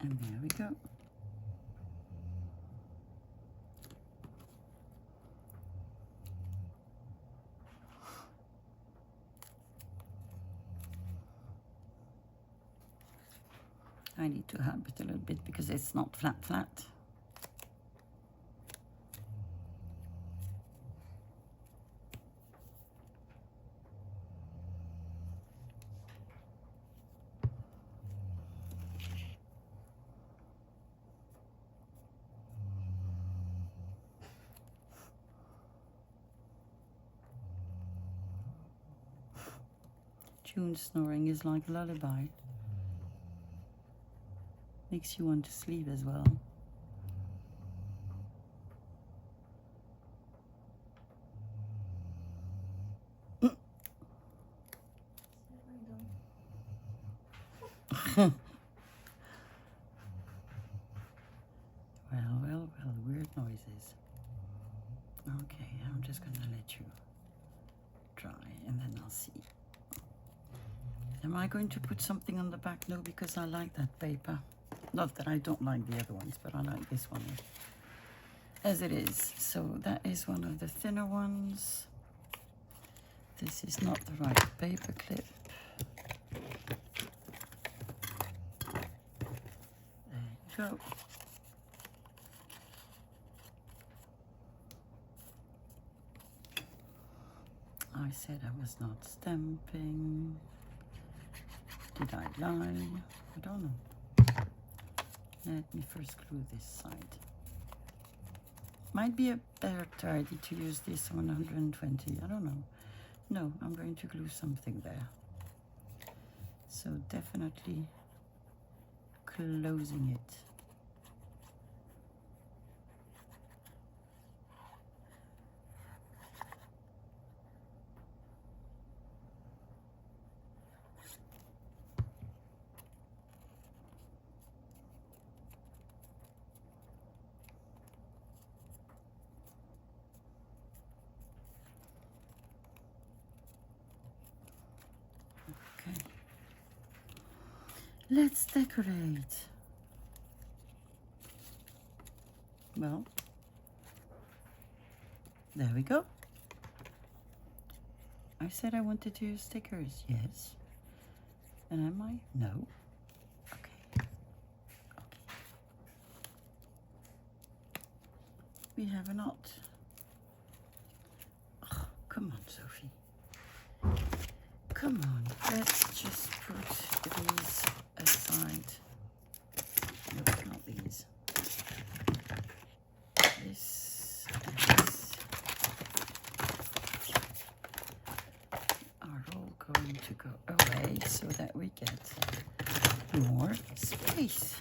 And there we go. I need to help it a little bit because it's not flat. June snoring is like a lullaby. Makes you want to sleep as well. Well, weird noises. Okay, I'm just gonna let you dry and then I'll see. Am I going to put something on the back? No, because I like that paper. Not that I don't like the other ones, but I like this one as it is. So that is one of the thinner ones. This is not the right paper clip. There you go. I said I was not stamping. Did I lie? I don't know. Let me first glue this side. Might be a better idea to use this 120, I don't know. No, I'm going to glue something there. So definitely closing it. Okay. Let's decorate. Well, there we go. I said I wanted to use stickers. Yes. And am I? No. Okay. We have a knot. Oh, come on, Sophie. Come on. Let's just put these aside. No, not these. This and this are all going to go away so that we get more space.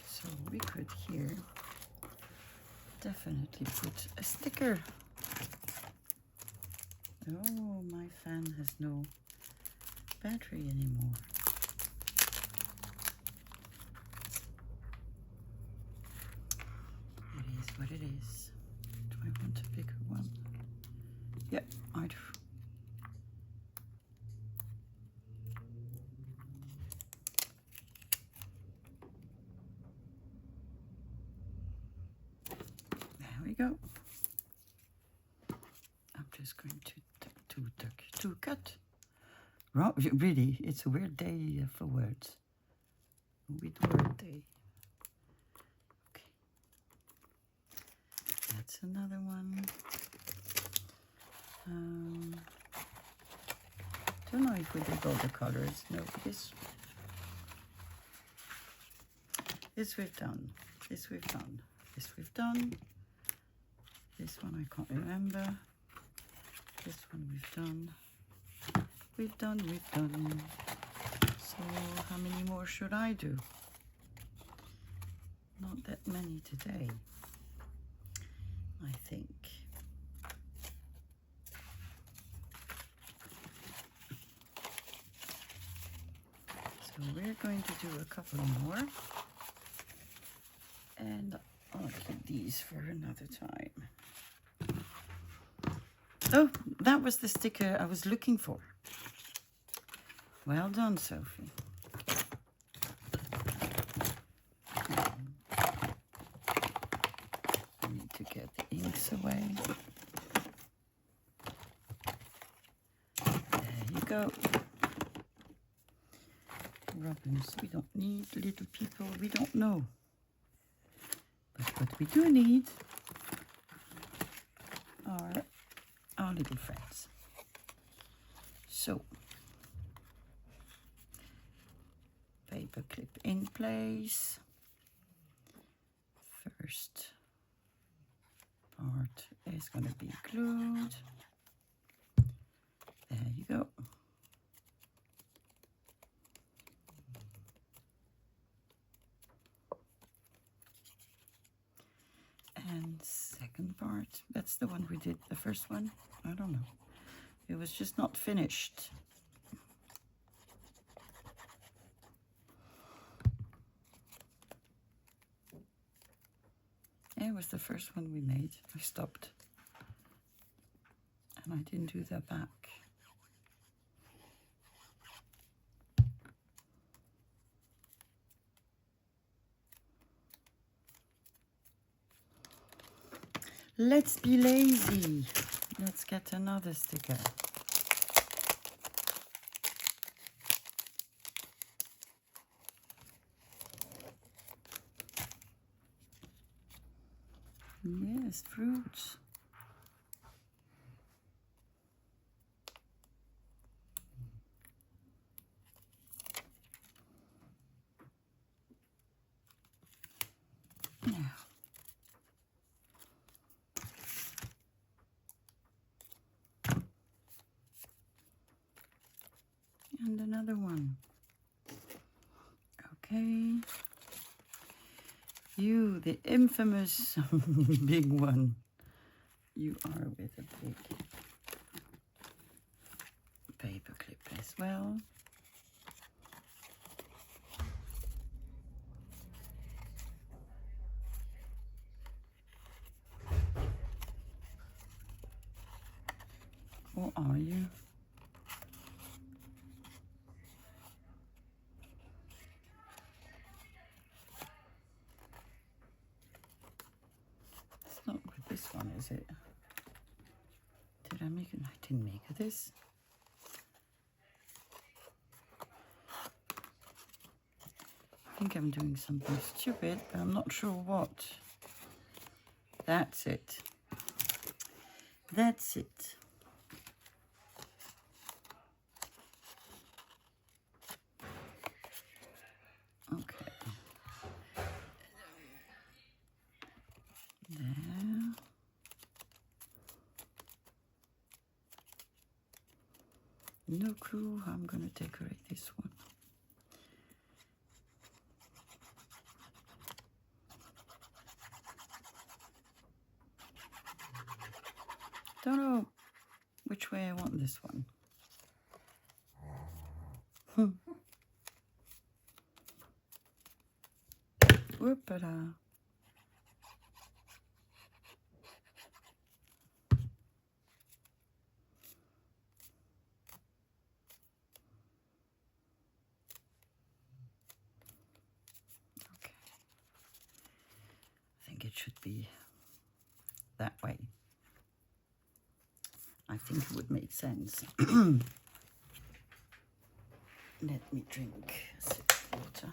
So we could here definitely put a sticker. Oh, my fan has no battery anymore. It is what it is. Do I want a bigger one? Yeah, I do. There we go. I'm just going to cut. Really, it's a weird day for words. Weird word day. Okay. That's another one. Don't know if we did all the colors. No, this we've done. This we've done. This we've done. This one I can't remember. This one we've done. We've done. So how many more should I do? Not that many today, I think. So we're going to do a couple more. And I'll keep these for another time. Oh, that was the sticker I was looking for. Well done, Sophie. I need to get the inks away. There you go. Robins, we don't need little people we don't know. But what we do need are our little friends. So, paper clip in place. First part is going to be glued. There you go. And second part, that's the one we did, the first one. I don't know. It was just not finished. It was the first one we made. I stopped. And I didn't do the back. Let's be lazy. Let's get another sticker. fruits. Now, and another one. Okay. You, the infamous big one. You are with a big paper clip as well. Or are you? It's not with this one, is it? Did I make it? I didn't make this. I think I'm doing something stupid, but I'm not sure what. That's it. That's it. Okay. There. No clue how I'm going to decorate this one. Don't know which way I want this one. Whoop-a-da. Okay. I think it should be that way. I think it would make sense. Let me drink a sip of water.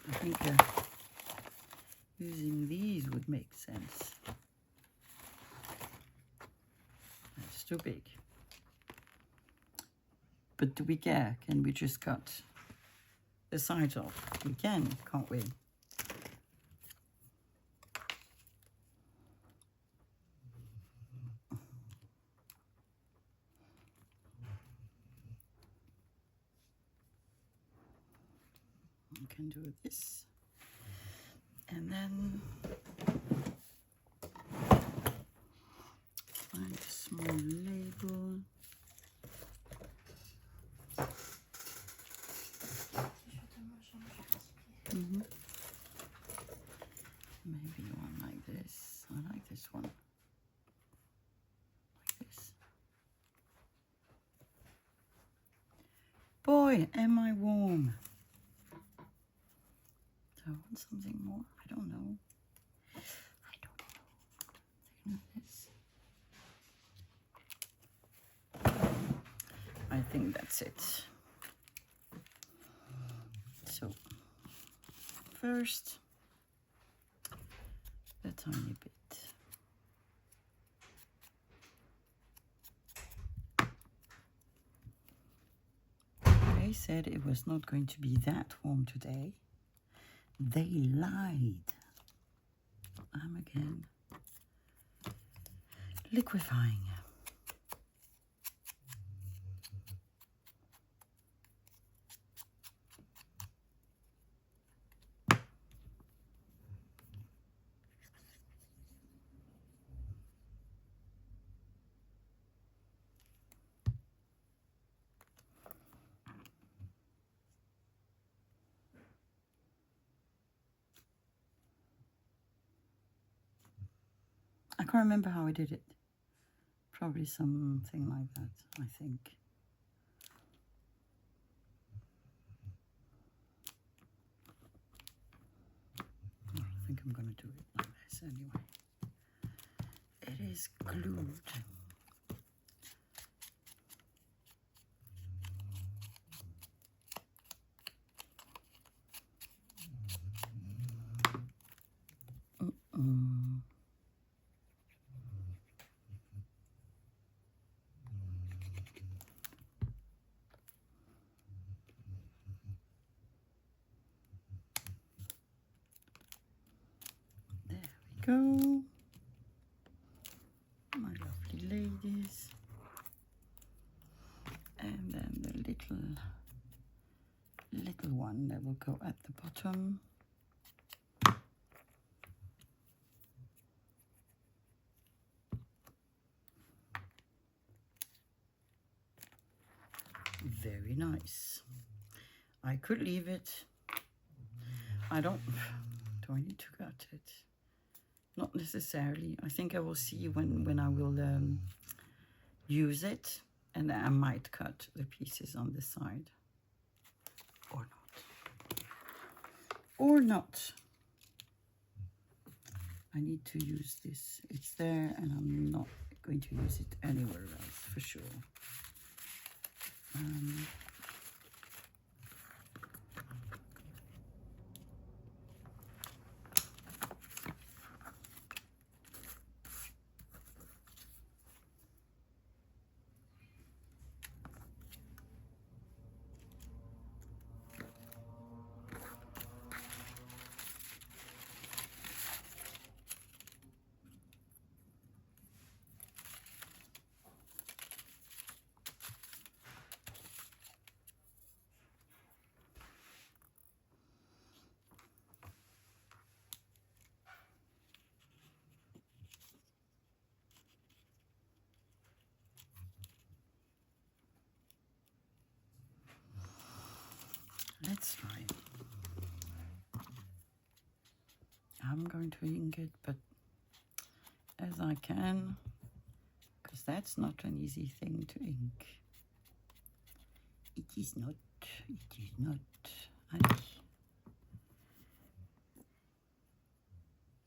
I think using these would make sense. That's too big. But do we care? Can we just cut the sides off? We can, can't we? We can do this. And then find a small label. Maybe one like this. I like this one. Like this. Boy, am I warm. Do I want something more? I don't know. I don't know. This. I think that's it. So, first, a tiny bit. They said it was not going to be that warm today. They lied. I'm again liquefying. I can't remember how I did it. Probably something like that, I think. I think I'm going to do it like this anyway. is glued. There we go. My lovely ladies. And then the little one that will go at the bottom. Very nice. I could leave it. I don't. Do I need to cut it? Not necessarily. I think I will see when I will use it, and I might cut the pieces on the side. Or not. Or not. I need to use this. It's there, and I'm not going to use it anywhere else, for sure. Let's try. I'm going to ink it, but as I can, because that's not an easy thing to ink. It is not. It is not.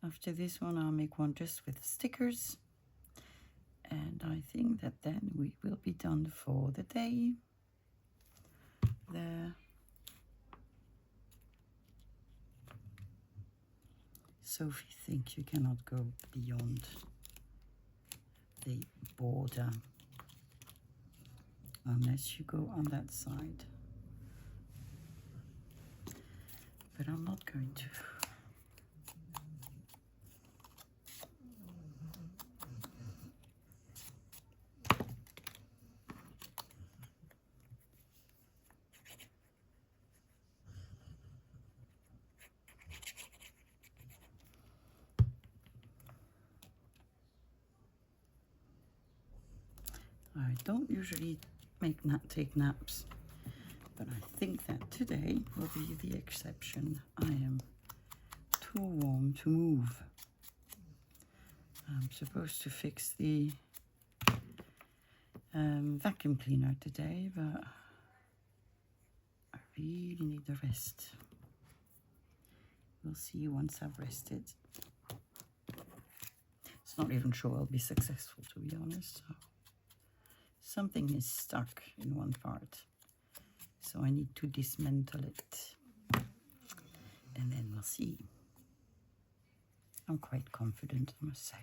After this one, I'll make one just with stickers. And I think that then we will be done for the day. There. Sophie thinks you cannot go beyond the border unless you go on that side. But I'm not going to. I don't usually take naps, but I think that today will be the exception. I am too warm to move. I'm supposed to fix the vacuum cleaner today, but I really need the rest. We'll see once I've rested. It's not even sure I'll be successful, to be honest. So something is stuck in one part, so I need to dismantle it, and then we'll see. I'm quite confident, I must say.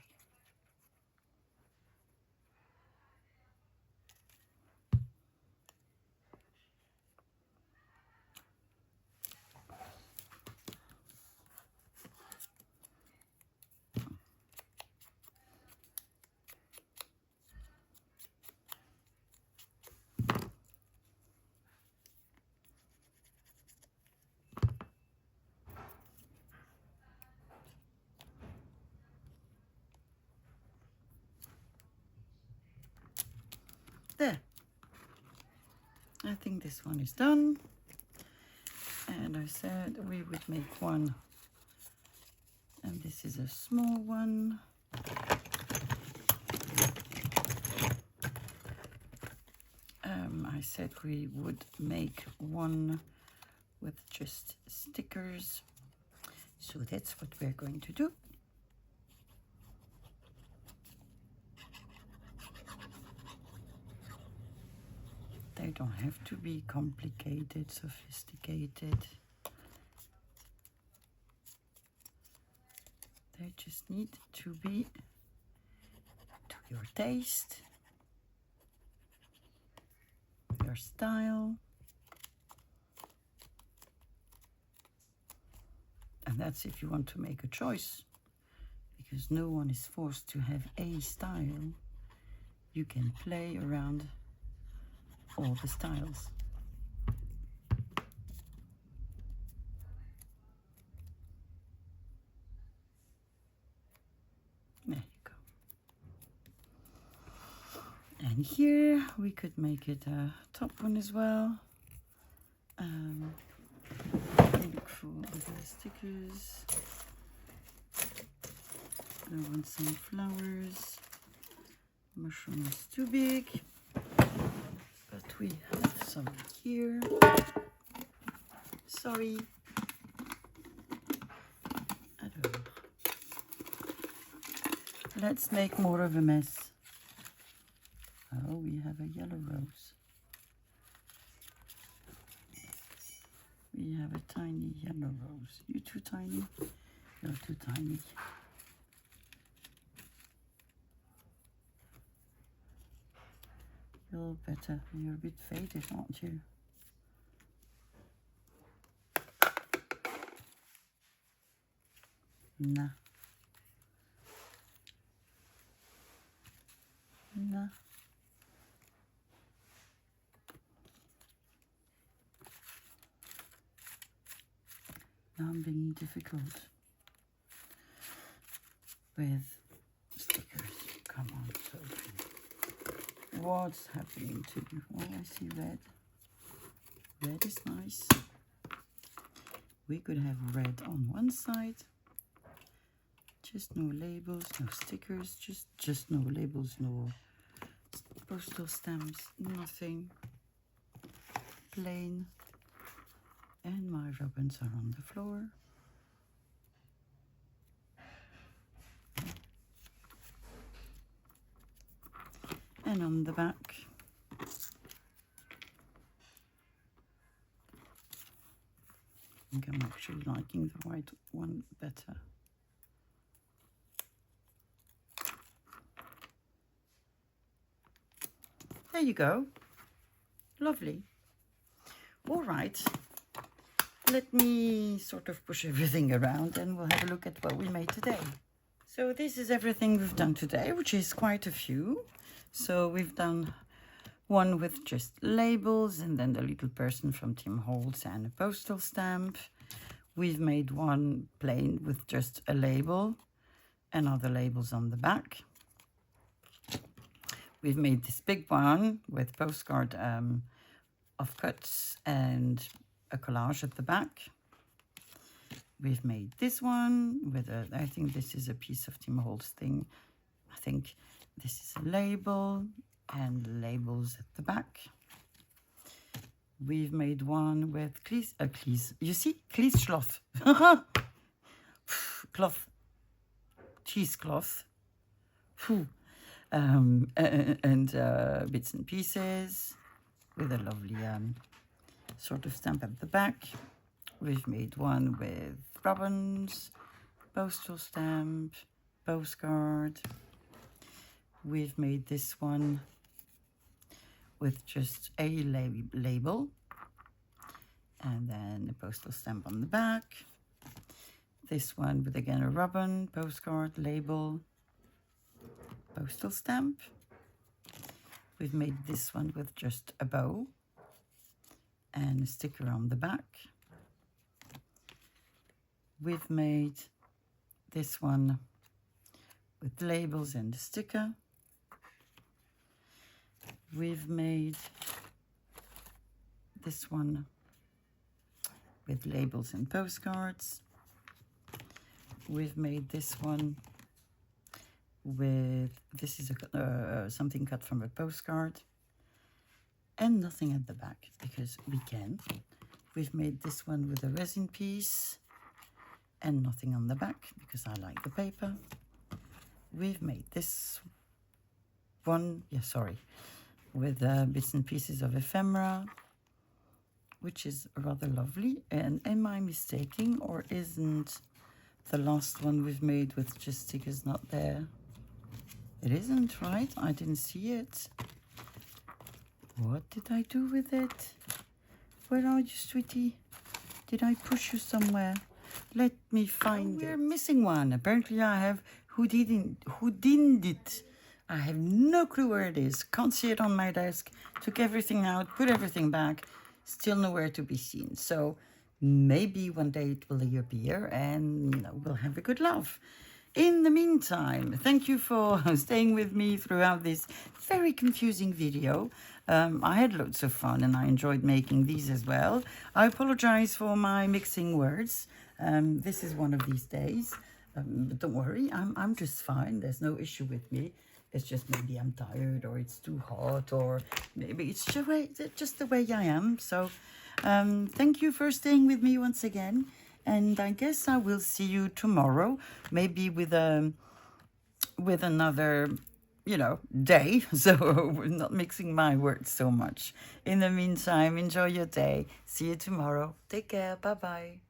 There. I think this one is done. And I said we would make one. And this is a small one. I said we would make one with just stickers. So that's what we're going to do. don't have to be complicated, sophisticated. They just need to be to your taste, your style. And that's if you want to make a choice, because no one is forced to have a style. You can play around all the styles. There you go. And here we could make it a top one as well. Look for other stickers. I want some flowers. Mushroom is too big, but we have some here. Sorry. Alors. Let's make more of a mess. Oh, we have a yellow rose. We have a tiny yellow rose. You too tiny? You're too tiny. You're better. You're a bit faded, aren't you? Nah. Nah. Now I'm being difficult with stickers. Come on, Sophie. What's happening to you? Oh, I see red. Red is nice. We could have red on one side. Just no labels, no stickers, just no labels, no postal stamps, nothing. Plain. And my ribbons are on the floor. And on the back, I think I'm actually liking the white one better. There you go. Lovely. All right. Let me sort of push everything around and we'll have a look at what we made today. So this is everything we've done today, which is quite a few. So we've done one with just labels and then the little person from Tim Holtz and a postal stamp. We've made one plain with just a label and other labels on the back. We've made this big one with postcard of cuts and a collage at the back. We've made this one with a, I think this is a piece of Tim Holtz thing. I think this is a label and labels at the back. We've made one with you see, cheesecloth. Cloth. Cheesecloth. And bits and pieces with a lovely sort of stamp at the back. We've made one with ribbons, postal stamp, postcard. We've made this one with just a label and then a postal stamp on the back. This one with again a ribbon, postcard, label, postal stamp. We've made this one with just a bow and a sticker on the back. We've made this one with labels and a sticker. We've made this one with labels and postcards. We've made this one with, this is a something cut from a postcard and nothing at the back because we can. We've made this one with a resin piece and nothing on the back because I like the paper. We've made this one, with bits and pieces of ephemera, which is rather lovely. And am I mistaking, or isn't the last one we've made with just stickers not there? It isn't, right? I didn't see it. What did I do with it? Where are you, sweetie? Did I push you somewhere? Let me find it. We're missing one. Apparently I have Houdini'd it. I have no clue where it is. Can't see it on my desk. Took everything out, put everything back. Still nowhere to be seen. So maybe one day it will appear and, you know, we'll have a good laugh. In the meantime, thank you for staying with me throughout this very confusing video. I had loads of fun and I enjoyed making these as well. I apologize for my mixing words. This is one of these days. But don't worry, I'm just fine. There's no issue with me. It's just maybe I'm tired, or it's too hot, or maybe it's just the way I am. So thank you for staying with me once again. And I guess I will see you tomorrow, maybe with another, you know, day. So we're not mixing my words so much. In the meantime, enjoy your day. See you tomorrow. Take care. Bye-bye.